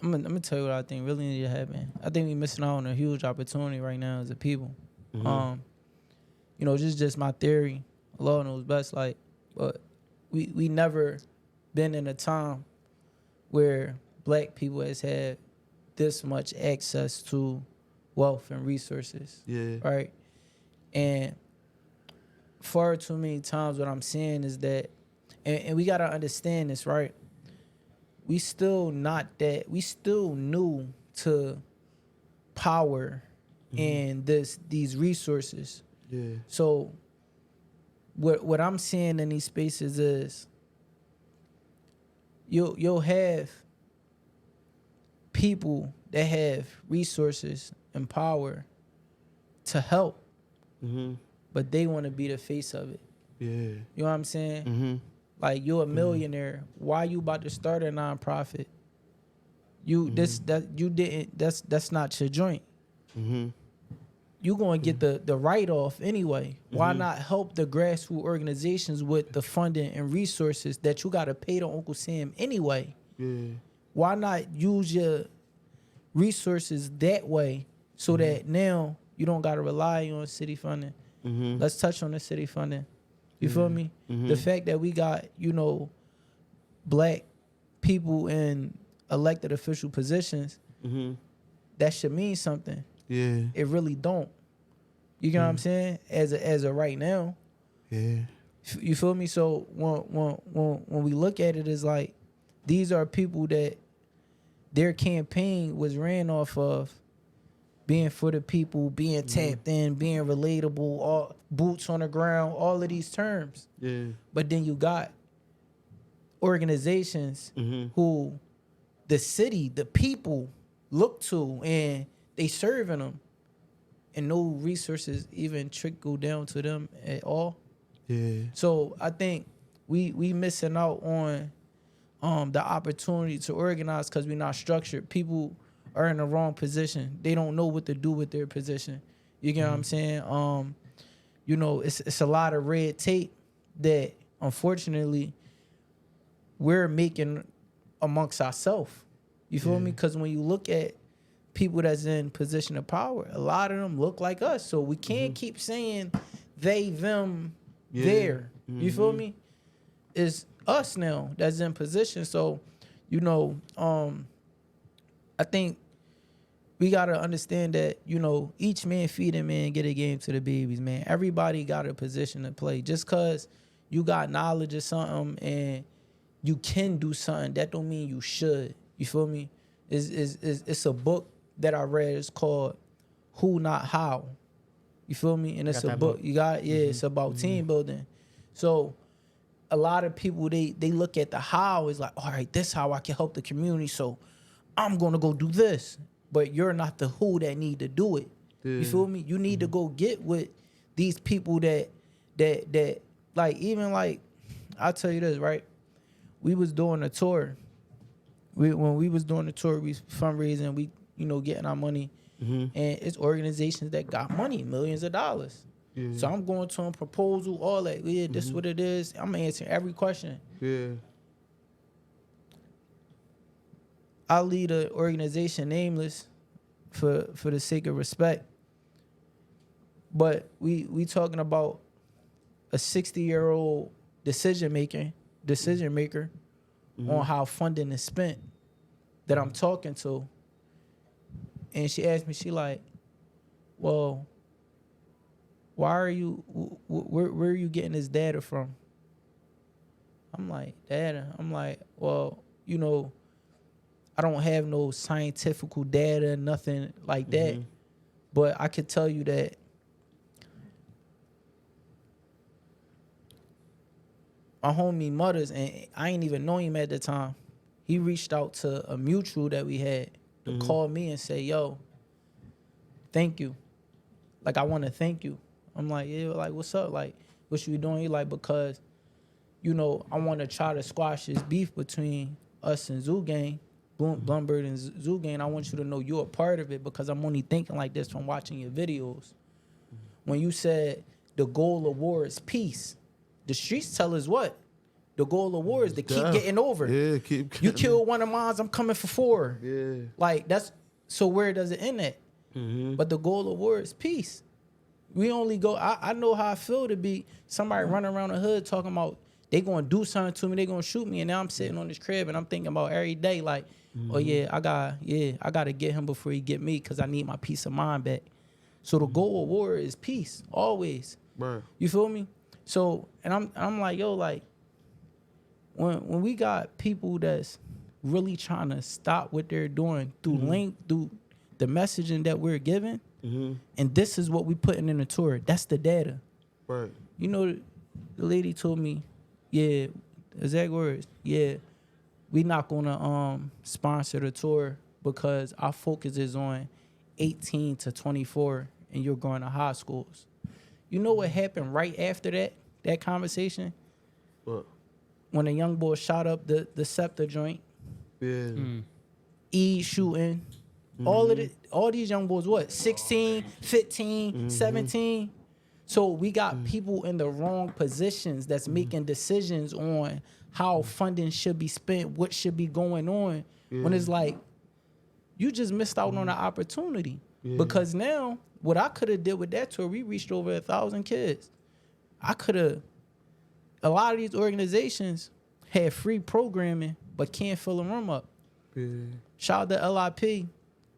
I'm gonna tell you what I think really need to happen. I think we missing out on a huge opportunity right now as a people. You know, just my theory. Allah knows best. Like, but we never been in a time where black people has had this much access to wealth and resources. Yeah. Right. And far too many times what I'm seeing is that, and we gotta understand this, right? We still new to power and these resources. Yeah. So what I'm seeing in these spaces is you'll have people that have resources and power to help, but they want to be the face of it. Yeah. You know what I'm saying? Like, you're a millionaire. Why you about to start a nonprofit? That's not your joint. you're going to get the write-off anyway. Why not help the grassroots organizations with the funding and resources that you got to pay to Uncle Sam anyway? Yeah. Why not use your resources that way so that now you don't got to rely on city funding? Let's touch on the city funding. You feel me? The fact that we got, black people in elected official positions, that should mean something. Yeah. It really don't. You get what I'm saying? As of right now. Yeah. You feel me? So when we look at it, it's like these are people that their campaign was ran off of being for the people, being tapped in, being relatable, all boots on the ground, all of these terms. Yeah. But then you got organizations who the city, the people look to, and they serving them, and no resources even trickle down to them at all. Yeah. So I think we missing out on the opportunity to organize because we're not structured. People are in the wrong position. They don't know what to do with their position. You get what I'm saying? It's a lot of red tape that unfortunately we're making amongst ourselves. You feel me? Because when you look at people that's in position of power, a lot of them look like us. So we can't keep saying they, them, there. You feel me? It's us now that's in position. So, I think we got to understand that, each man feed a man, get a game to the babies, man. Everybody got a position to play. Just because you got knowledge of something and you can do something, that don't mean you should. You feel me? It's a book that I read. It's called Who Not How. You feel me? And it's a book. You got, it's about team building. So a lot of people, they look at the how is like, all right, this how I can help the community. So I'm going to go do this. But you're not the who that need to do it. Yeah. You feel me? You need to go get with these people that like, even like, I'll tell you this, right? We was doing a tour. When we was doing the tour, we fundraising, we, getting our money. And it's organizations that got money, millions of dollars. Yeah. So I'm going to them, proposal, all that. Yeah, this what it is. I'm answering every question. Yeah. I lead an organization nameless for the sake of respect. But we talking about a 60-year-old decision maker on how funding is spent that I'm talking to. And she asked me, she like, well, why are you, where are you getting this data from? I'm like, data? I'm like, well, I don't have no scientific data, nothing like that. But I could tell you that my homie Mutters, and I ain't even know him at the time, he reached out to a mutual that we had to call me and say, yo, thank you. Like, I want to thank you. I'm like, yeah, like, what's up? Like, what you doing? He like, because, I want to try to squash this beef between us and Zoo Gang, Blumberg and Zoo Gang. I want you to know you're a part of it because I'm only thinking like this from watching your videos. When you said the goal of war is peace, the streets tell us what? The goal of war is to keep getting over. Yeah, keep getting You kill one of mine, I'm coming for 4. Yeah. Like, that's, so where does it end at? But the goal of war is peace. We only go, I know how I feel to be somebody running around the hood talking about they going to do something to me, they going to shoot me, and now I'm sitting on this crib and I'm thinking about every day like, oh yeah, I got to get him before he get me because I need my peace of mind back. So the goal of war is peace, always. Right. You feel me? So, and I'm like, yo, like, when we got people that's really trying to stop what they're doing through through the messaging that we're giving, and this is what we putting in the tour. That's the data. Right. The lady told me, yeah, exact words, yeah, we not gonna sponsor the tour because our focus is on 18 to 24 and you're going to high schools. You know what happened right after that conversation? What? When a young boy shot up the Scepter joint. Yeah. E shooting, All these young boys, what, 16, 15, 17? So we got people in the wrong positions that's making decisions on how funding should be spent, what should be going on. When it's like, you just missed out on an opportunity. Because now, what I could have did with that tour, we reached over 1,000 kids. A lot of these organizations had free programming, but can't fill a room up. Shout out to LIP,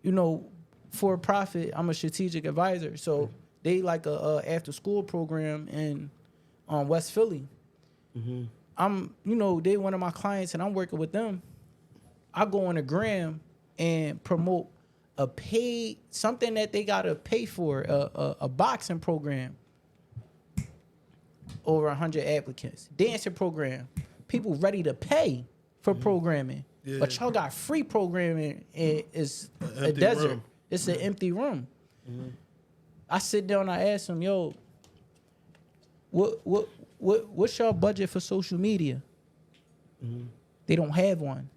you know, for profit. I'm a strategic advisor, so they like a after school program in West Philly. I'm, you know, they one of my clients, and I'm working with them. I go on a gram and promote a paid something that they gotta pay for, a boxing program. Over 100 applicants. Dancing program. People ready to pay for programming. But y'all got free programming, and it's a desert. Room. It's an empty room. I sit down and I ask them, yo, what's your budget for social media? They don't have one.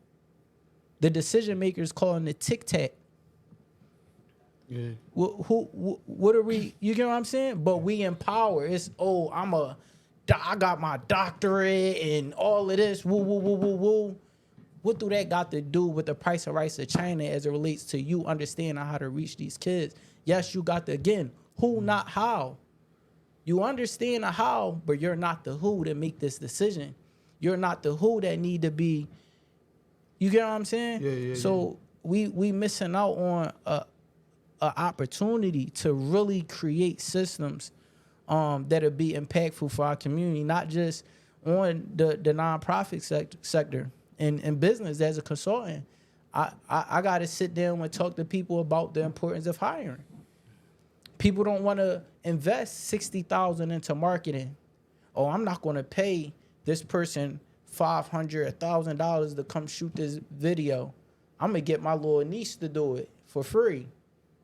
The decision makers calling it tic-tac. What are we, you get what I'm saying? But we empower. It's, I got my doctorate and all of this. Woo. What do that got to do with the price of rice of China as it relates to you understanding how to reach these kids? Yes, you got the, again, who, not how. You understand the how, but you're not the who to make this decision. You're not the who that need to be, you get what I'm saying? So we missing out on a opportunity to really create systems that'll be impactful for our community, not just on the nonprofit sector and business. As a consultant, I got to sit down and talk to people about the importance of hiring. People don't want to invest $60,000 into marketing. Oh, I'm not going to pay this person $500, $1,000 to come shoot this video. I'm gonna get my little niece to do it for free.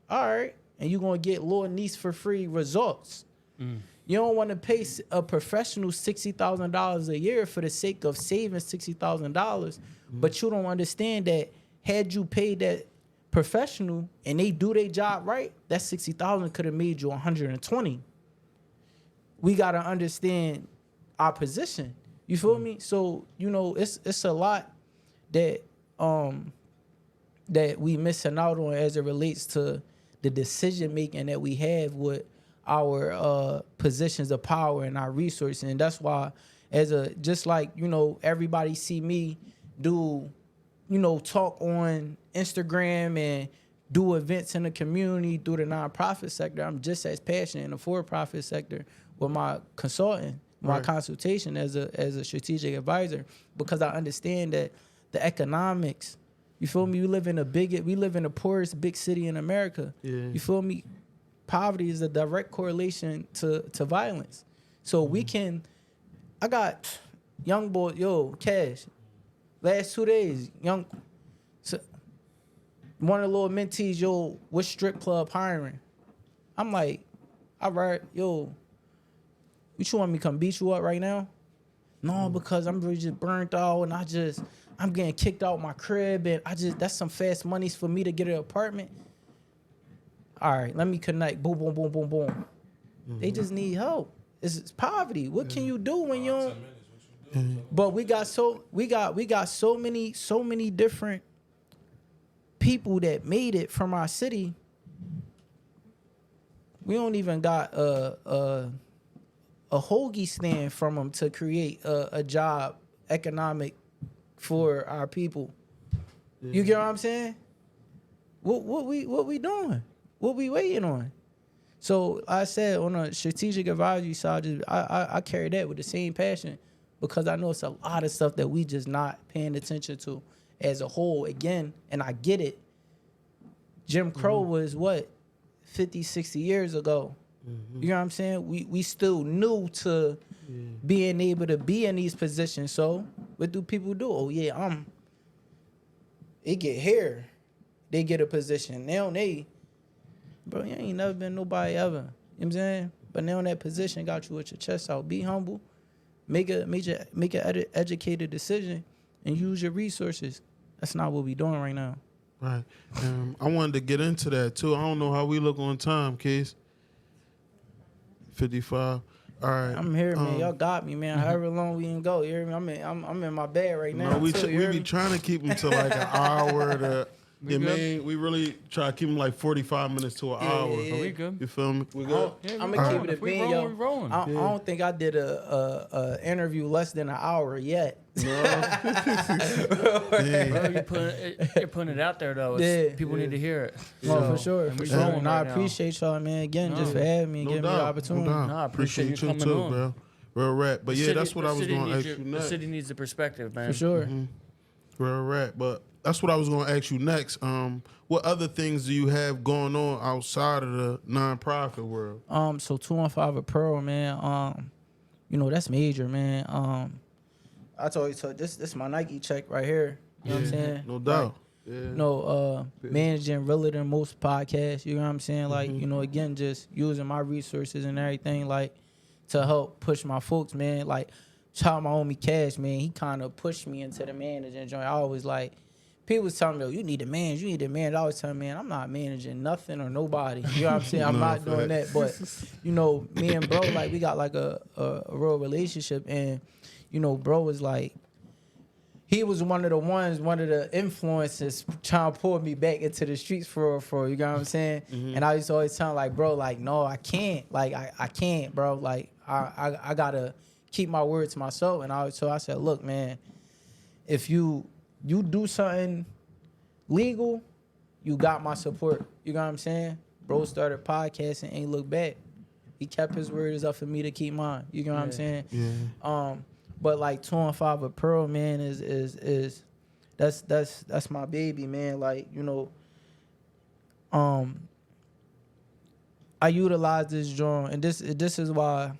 All right, and you're gonna get little niece for free results. You don't want to pay a professional $60,000 a year for the sake of saving $60,000, but you don't understand that had you paid that professional and they do their job right, that $60,000 could have made you 120. We gotta understand our position. You feel me? So you know it's a lot that that we missing out on as it relates to the decision making that we have with our positions of power and our resources. And that's why, just like, you know, everybody see me do, you know, talk on Instagram and do events in the community through the nonprofit sector, I'm just as passionate in the for-profit sector with my consulting, my consultation as a strategic advisor, because I understand that the economics, you feel me? We live in the poorest big city in America. You feel me? Poverty is a direct correlation to violence. So I got young boy, Cash, last 2 days, one of the little mentees, what strip club hiring? I'm like, all right, what you want me to come beat you up right now? No, because I'm really just burnt out and I'm getting kicked out my crib and that's some fast monies for me to get an apartment. All right, let me connect. Boom, boom, boom, boom, boom. They just need help. It's poverty. What can you do when you don't? But we got so many different people that made it from our city. We don't even got a hoagie stand from them to create a job economic for our people. You get what I'm saying? What we doing? What we waiting on? So I said on a strategic advisory side, I carry that with the same passion, because I know it's a lot of stuff that we just not paying attention to as a whole. Again, and I get it. Jim Crow was 50, 60 years ago. You know what I'm saying? We still new to being able to be in these positions. So what do people do? Oh yeah, it get here. They get a position. Now bro, you ain't never been nobody ever. You know what I'm saying? But now that position got you with your chest out. Be humble. Make an educated decision and use your resources. That's not what we doing right now. Right. I wanted to get into that too. I don't know how we look on time, Case. 55. All right. I'm here, man. Y'all got me, man. However long we can go, you hear me? I'm in my bed right now. No, we too, be trying to keep them to like an hour to. We really try to keep them like 45 minutes to an hour. yeah. Are we good? You feel me? We good? I'm gonna keep it a If we bean, rolling, yo. we rolling. I don't think I did a interview less than an hour yet. Bro, you're putting it out there though. People need to hear it. Oh, for sure. And For we sure. rolling And I right now. appreciate y'all, man. Again, just for having me and giving me the opportunity. No, I appreciate you coming on. bro. Real rap. But yeah, that's what I was going to ask you The next. city needs the perspective, man. For sure. Real rap. But that's what I was going to ask you next. What other things do you have going on outside of the nonprofit world? So 215 Apparel, man. You know, that's major, man. I told you, so this is my Nike check right here. You know what I'm saying? No doubt. Managing realer than most podcasts. You know what I'm saying? Like, you know, again, just using my resources and everything, like, to help push my folks, man. Like, shout out my homie Cash, man. He kind of pushed me into the managing joint. I always like, people was telling me, you need to manage, you need to manage. I always tell them, man, I'm not managing nothing or nobody. You know what I'm saying? I'm not doing that. But, you know, me and bro, like, we got like a real relationship. And, you know, bro was like, he was one of the influences trying to pull me back into the streets for you know what I'm saying? And I used to always tell him, like, bro, like, no, I can't. Like, I can't, bro. Like, I gotta keep my word to myself. And I said, look, man, if you do something legal, you got my support. You know what I'm saying? Bro started podcasting, ain't look back. He kept his word. It's up for me to keep mine. You know what I'm saying? Yeah. But like 215 Apparel, man, is that's my baby, man. Like, you know, I utilize this joint, and this is why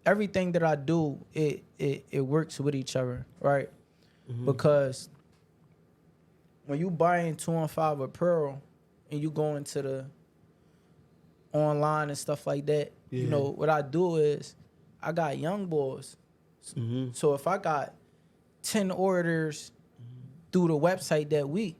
everything that I do, it works with each other, right? Because when you buying 215 Apparel and you go into the online and stuff like that, you know, what I do is I got young boys. So if I got 10 orders through the website that week,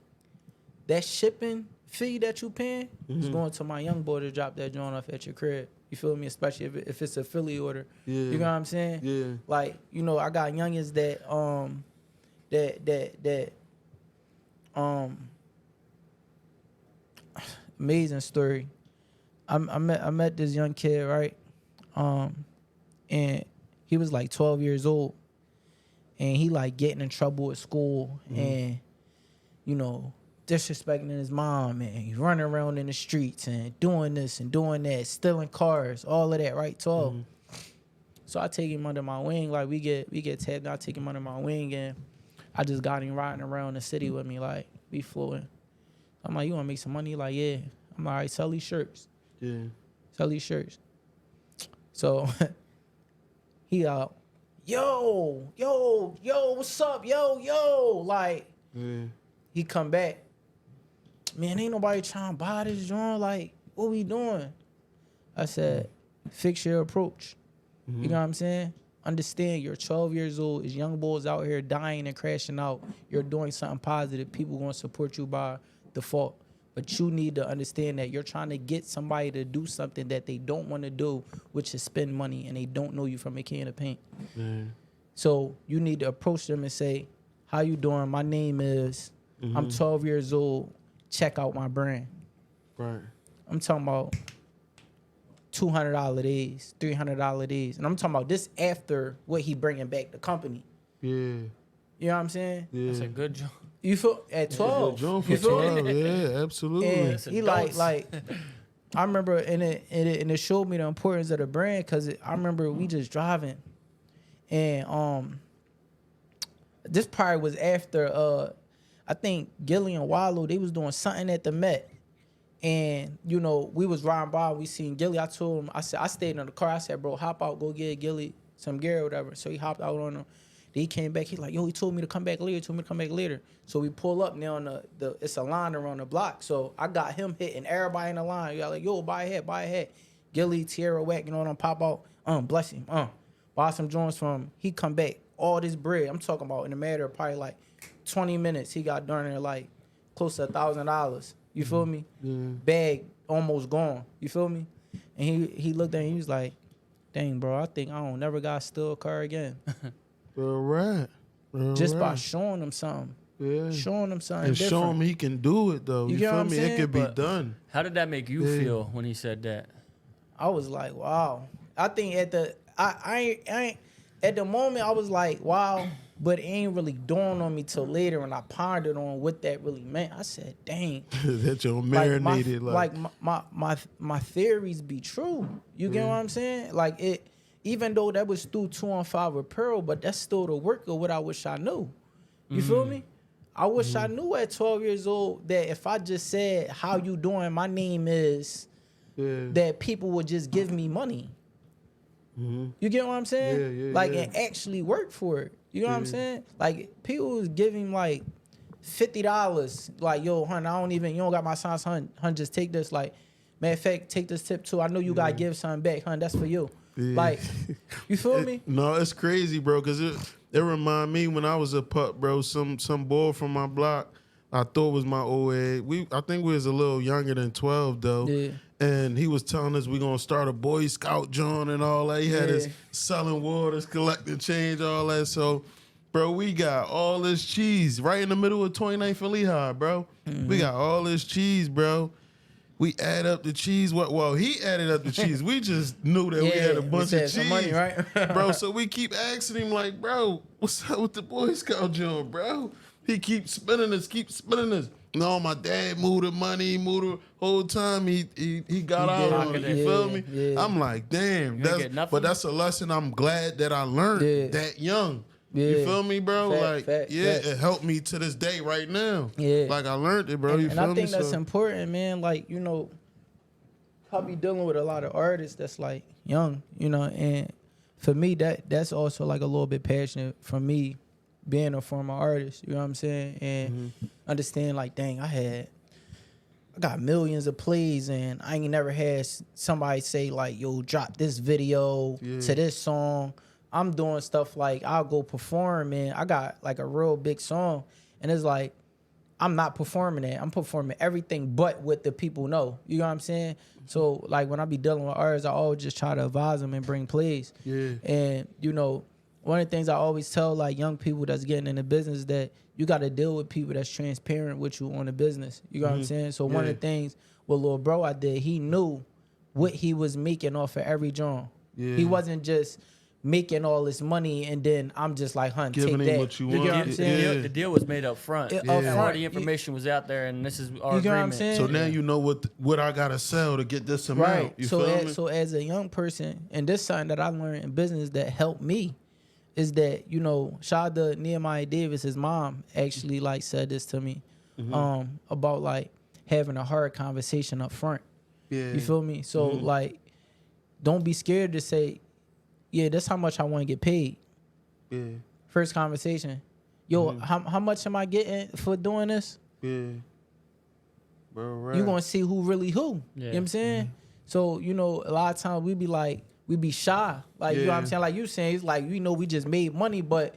that shipping fee that you paying is going to my young boy to drop that joint off at your crib. You feel me? Especially if it's a Philly order. You know what I'm saying? Yeah. Like, you know, I got youngins that amazing story. I met this young kid, right? And he was like 12 years old, and he like getting in trouble at school and, you know, disrespecting his mom, and he running around in the streets and doing this and doing that, stealing cars, all of that, right? 12. So I take him under my wing, like we get tapped. I take him under my wing, and I just got him riding around the city with me, like we fluent. I'm like, you wanna make some money? He like, yeah. I'm like, all right, sell these shirts. Yeah. Sell these shirts. So he out, yo, what's up, yo, like, he come back, man, ain't nobody trying to buy this joint, like, what we doing? I said, fix your approach. You know what I'm saying? Understand, you're 12 years old, there's young boys out here dying and crashing out, you're doing something positive, people gonna support you by default. But you need to understand that you're trying to get somebody to do something that they don't want to do, which is spend money, and they don't know you from a can of paint. So you need to approach them and say, how you doing? My name is, I'm 12 years old. Check out my brand. Right. I'm talking about $200 days, $300 days. And I'm talking about this after what he bringing back the company. Yeah. You know what I'm saying? Yeah. That's a good job. You feel at 12. John You for feel me? 12. Yeah, absolutely. And he like I remember, and it showed me the importance of the brand, because I remember we just driving, and this probably was after I think Gilly and Wallow, they was doing something at the Met, and you know, we was riding by, we seen Gilly. I told him, I said, I stayed in the car. I said, bro, hop out, go get Gilly some gear or whatever. So he hopped out on him. He came back. He's like, yo, he told me to come back later. So we pull up now on the it's a line around the block. So I got him hitting everybody in the line. You're like, yo, buy a hat. Gilly, Tierra, Whack, you know what I'm pop out. Bless him. Buy some joints from him. He come back. All this bread. I'm talking about in a matter of probably like 20 minutes. He got darn near like close to $1,000. You feel me? Yeah. Bag almost gone. You feel me? And he looked at me, he was like, dang, bro, I think I don't never got to steal a car again. All right. Just by showing him something. Yeah. Showing him something And different. show him he can do it though. You get what feel I'm me? saying? It could be But done. How did that make you feel when he said that? I was like, wow. I think at the I ain't at the moment I was like, wow, but it ain't really dawned on me till later when I pondered on what that really meant. I said, dang. That you're marinated My theories be true. You get what I'm saying? Like it, even though that was through 215 Apparel, but that's still the work of what I wish I knew. You feel me? I wish I knew at 12 years old that if I just said, how you doing? My name is, that people would just give me money. You get what I'm saying? And actually work for it. You know what I'm saying? Like people was giving like $50. Like, yo, hun, you don't got my signs, hun, just take this. Like, matter of fact, take this tip too. I know you gotta give something back, hun. That's for you. Like, you feel me? No, it's crazy, bro, because it remind me when I was a pup, bro, some boy from my block, I thought was my old age. I think we was a little younger than 12 though. Yeah. And he was telling us we gonna start a Boy Scout joint and all that. He had us selling waters, collecting change, all that. So, bro, we got all this cheese right in the middle of 29th and Lehigh, bro. We got all this cheese, bro. We add up the cheese. Well, he added up the cheese. We just knew that we had a bunch of cheese, some money, right? bro. So we keep asking him, like, bro, what's up with the Boy Scout joint, bro? He keeps spending this. No, my dad moved the money, the whole time. He got out on it. You feel me? Yeah. I'm like, damn. But that's a lesson I'm glad that I learned that young. You feel me, bro? Fact. It helped me to this day right now. Yeah. Like I learned it, bro. You feel me? And I think that's important, man. Like, you know, I be dealing with a lot of artists that's like young, you know, and for me that's also like a little bit passionate for me being a former artist, you know what I'm saying? And understand like, dang, I got millions of plays and I ain't never had somebody say like, yo, drop this video to this song. I'm doing stuff like I'll go perform and I got like a real big song and it's like I'm not performing it. I'm performing everything but what the people know. You know what I'm saying? So like when I be dealing with artists, I always just try to advise them and bring plays. Yeah. And you know, one of the things I always tell like young people that's getting in the business that you got to deal with people that's transparent with you on the business. You know what I'm saying? So one of the things with Lil Bro I did, he knew what he was making off of every joint. Yeah. He wasn't just making all this money and then I'm just like, hun, giving take that. What you get want. what I'm saying? The deal was made up front. All the information was out there, and this is our you get agreement. What I'm saying? So now you know what I gotta sell to get this amount. Right. You so feel me? So as a young person, and this something that I learned in business that helped me is that, you know, shout out to Nehemiah Davis, his mom actually like said this to me about like having a hard conversation up front. Yeah. You feel me? So like, don't be scared to say, yeah, that's how much I want to get paid. Yeah. First conversation. Yo, how much am I getting for doing this? Yeah. Bro, right. You're going to see who really who. Yeah. You know what I'm saying? So, you know, a lot of times we be shy. Like, you know what I'm saying? Like you saying, it's like, you know, we just made money, but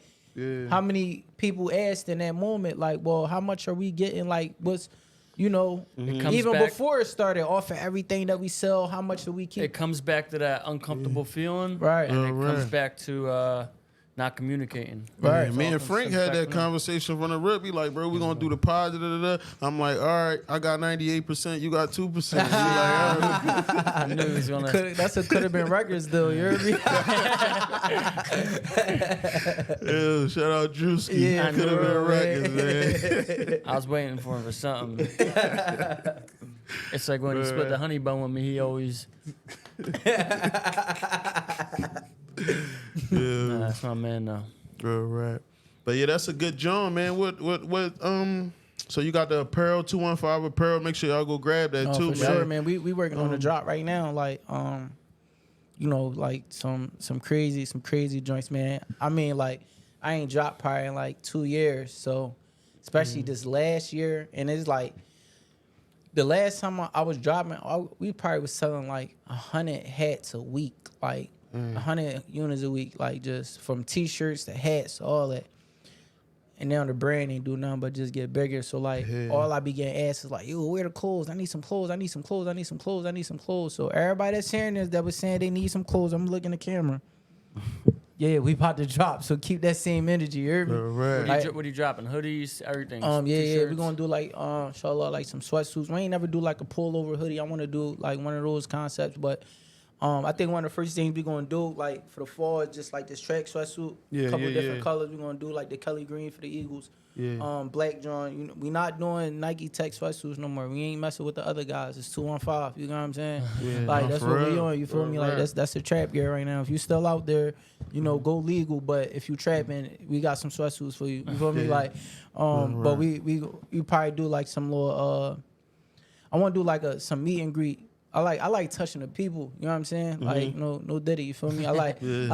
how many people asked in that moment, like, well, how much are we getting? Like, what's... You know, even before it started, off of everything that we sell, how much do we keep? It comes back to that uncomfortable feeling. Right. And it comes back to not communicating. Right. Yeah, me and Frank had that conversation from the rip. He like, bro, we're going to do the pod. I'm like, all right, I got 98%. You got 2%. Like, all right. I knew he was going to. That's a could have been records, though. You heard me? Yeah, shout out Drewski. Yeah, could have been records, man. I was waiting for him for something. It's like when he split the honey bun with me, he always. Yeah, that's my man though. All right, but yeah, that's a good job, man. What so you got the Apparel 215 Apparel. Make sure y'all go grab that too, for man. Sure, man. We working on the drop right now, like you know, like some crazy joints, man. I mean, like I ain't dropped probably in like 2 years, so especially this last year, and it's like the last time I was dropping, we probably was selling like 100 hats a week, like 100 units a week, like just from t-shirts to hats, all that. And now the brand ain't do nothing but just get bigger. So like all I be getting asked is like, yo, where the clothes? I need some clothes. I need some clothes. I need some clothes. I need some clothes. So everybody that's hearing this that was saying they need some clothes, I'm looking at the camera. Yeah, we about to drop. So keep that same energy. You heard me? Right. What are you dropping? Hoodies, everything. Yeah, T-shirts? we're gonna do like inshallah, like some sweatsuits. We ain't never do like a pullover hoodie. I wanna do like one of those concepts, but I think one of the first things we're gonna do, like for the fall, is just like this track sweatsuit, couple different colors. We're gonna do like the Kelly green for the Eagles, black John. You know, we not doing Nike Tech sweatsuits no more. We ain't messing with the other guys. It's 215. You know what I'm saying? Like that's what we on. You feel me? Like that's the trap gear right now. If you still out there, you know, go legal. But if you trapping, we got some sweatsuits for you. You feel me? Like, but we probably do like some little. I want to do like some meet and greet. I like touching the people, you know what I'm saying? Like no Diddy, you feel me? I like you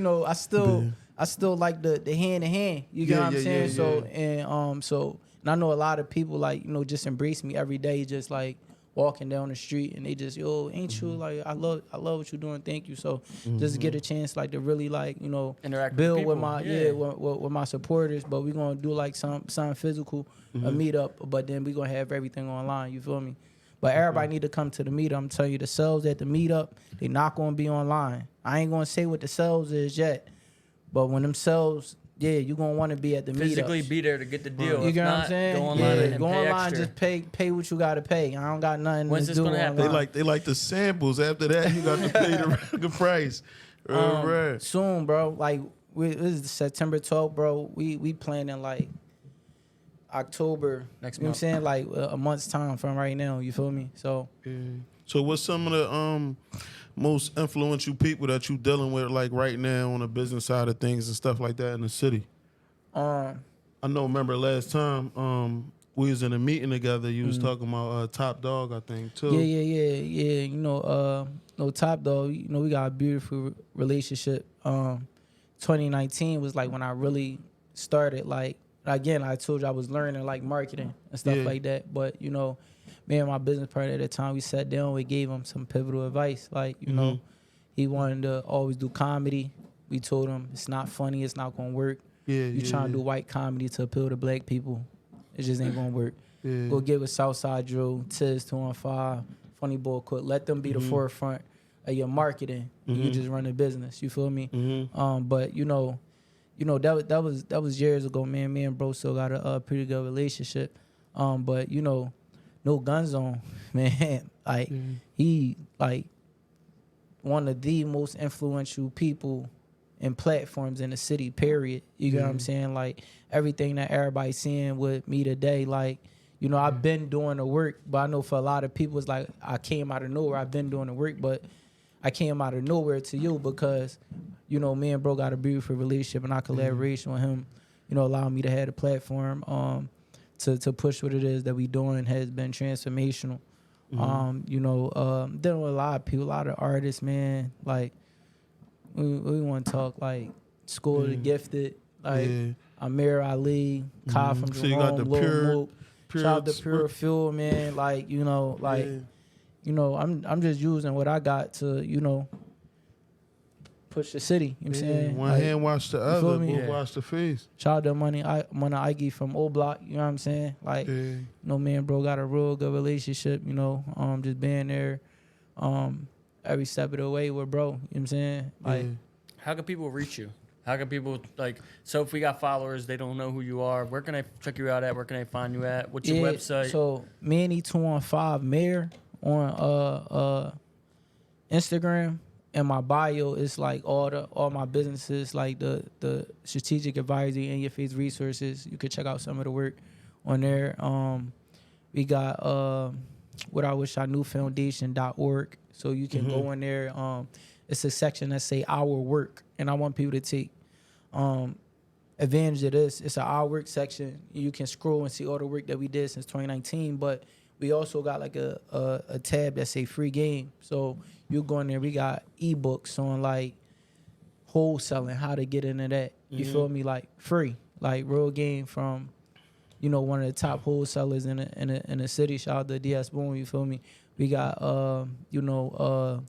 know, I still like the hand to hand, you get what I'm saying? So and I know a lot of people like, you know, just embrace me every day, just like walking down the street and they just, yo, ain't you like I love what you're doing, thank you. So just get a chance like to really like, you know, interact build with my with my supporters, but we're gonna do like something physical, a meetup, but then we're gonna have everything online, you feel me? But everybody need to come to the meetup. I'm telling you, the sales at the meetup, they not gonna be online. I ain't gonna say what the sales is yet, but when them sales, yeah, you gonna want to be at the physically meetups. be there to get the deal. You get what I'm saying? Go online and go pay online, extra. just pay what you gotta pay. I don't got nothing When's to this do gonna happen? online. They like the samples. After that, you got to pay the price. Right. Soon, bro. Like this is September 12th, bro. We planning like October Next you know month. what I'm saying? Like a month's time from right now. You feel me? So So what's some of the most influential people that you dealing with like right now on the business side of things and stuff like that in the city? I know. Remember last time we was in a meeting together. You was talking about Top Dog, I think too. Yeah. You know, no Top Dog. You know, we got a beautiful relationship. 2019 was like when I really started. Like again, I told you I was learning like marketing and stuff like that. But you know, me and my business partner at the time, we sat down. We gave him some pivotal advice. Like you know, he wanted to always do comedy. We told him it's not funny. It's not gonna work. You trying to do white comedy to appeal to black people. It just ain't gonna work. Go get with Southside Drill, Tiz 215, Funny Boy Quick. Let them be the forefront of your marketing. And you just run the business. You feel me? But you know that was years ago, man. Me and bro still got a pretty good relationship. But you know, no guns on, man. Like he like one of the most influential people and platforms in the city, period. You get what I'm saying? Like everything that everybody's seeing with me today, like, you know, I've been doing the work, but I know for a lot of people it's like I came out of nowhere. I've been doing the work, but I came out of nowhere to you because, you know, me and bro got a beautiful relationship and our collaboration with him, you know, allowing me to have a platform to push what it is that we doing has been transformational. You know, dealing with a lot of people, a lot of artists, man, like we want to talk like School of the Gifted, like Amir Ali, Kai from So you got the Jerome, pure shout out to Pure Fuel, man. Like, you know, like, you know, I'm just using what I got to, you know, push the city. You know what I'm saying? One like, hand wash the other, both wash the face. Shout out to Money Ike from O Block, you know what I'm saying? Like, you know, me and bro got a real good relationship, you know, just being there every step of the way with bro, you know what I'm saying? Like, how can people reach you? How can people, like, so if we got followers, they don't know who you are, where can I check you out at? Where can I find you at? What's your website? So, Manny215 Mayor on Instagram. And my bio is like all my businesses, like the strategic advisory and your face resources. You could check out some of the work on there. We got what I wish I knew foundation.org. So you can go in there. It's a section that say our work. And I want people to take advantage of this. It's an our work section. You can scroll and see all the work that we did since 2019. But we also got like a tab that say free game. So you go in there, we got ebooks on like wholesaling, how to get into that. You feel me? Like free, like real game from, you know, one of the top wholesalers in the city. Shout out to DS Boone. You feel me? We got you know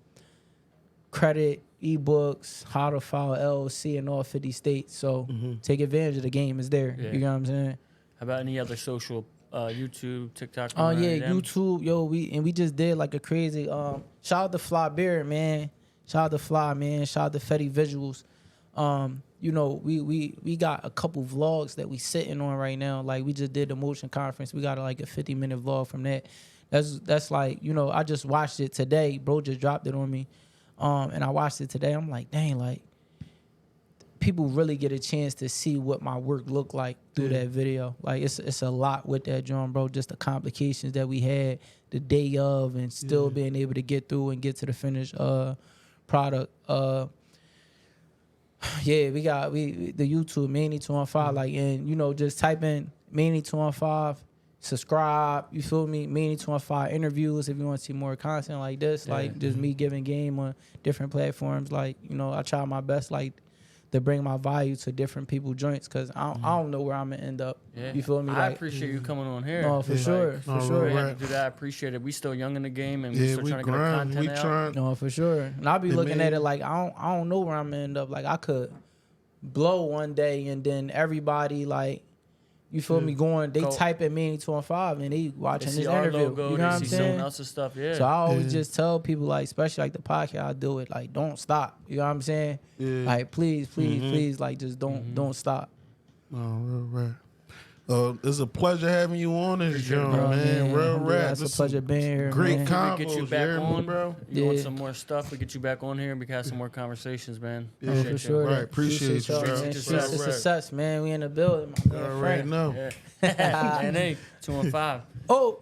credit. ebooks, how to file LLC in all 50 states. So take advantage of the game. It's there. Yeah. You know what I'm saying? How about any other social, YouTube, TikTok? Oh any yeah, of them? YouTube, yo, we just did like a crazy shout out to Fly Beard, man. Shout out to Fly, man. Shout out to Fetty Visuals. You know, we got a couple vlogs that we sitting on right now. Like we just did the motion conference. We got like a 50-minute vlog from that. That's like, you know, I just watched it today. Bro just dropped it on me. And I watched it today. I'm like, dang, like people really get a chance to see what my work looked like through that video. Like it's a lot with that joint, bro. Just the complications that we had the day of and still being able to get through and get to the finished product. Yeah, we got the YouTube Manny215, like, and you know, just type in Manny215, subscribe. You feel me? Manny215 interviews if you want to see more content like this, like just me giving game on different platforms. Like, you know, I try my best, like, to bring my value to different people joints, because I don't know where I'm gonna end up. Yeah. You feel me? I Like, appreciate you coming on here. no, for sure, Like, for no, sure. we right. had to do that. I appreciate it. We still young in the game, and we Yeah, still we trying to get our grind. content We out. trying. No, for sure. And I be It looking made- at it like I don't know where I'm gonna end up. Like I could blow one day and then everybody, like, you feel me, going, they Go. type in Manny215 and they They watching see this our interview. logo, You know they what I'm see someone saying? else's stuff. Yeah. So I always Yeah. just tell people, like, especially like the podcast I do it, like, don't stop. You know what I'm saying? Yeah. Like, please, please, like, just don't stop. Oh, real rap. It's a pleasure having you on this joint, Oh, man. Real Alhamdulillah, rap. It's a This pleasure some being here, great man. combos. we get you you back hear me, on, bro. You want Yeah. some more stuff? We get you back on here and we can have some more conversations, man. Oh, Appreciate for you. sure. Right, appreciate you, y'all, bro. man. Appreciate Peace you, to bro. success, man. We in the building, my You man already Frank. know. Yeah. Manny, 215. Oh,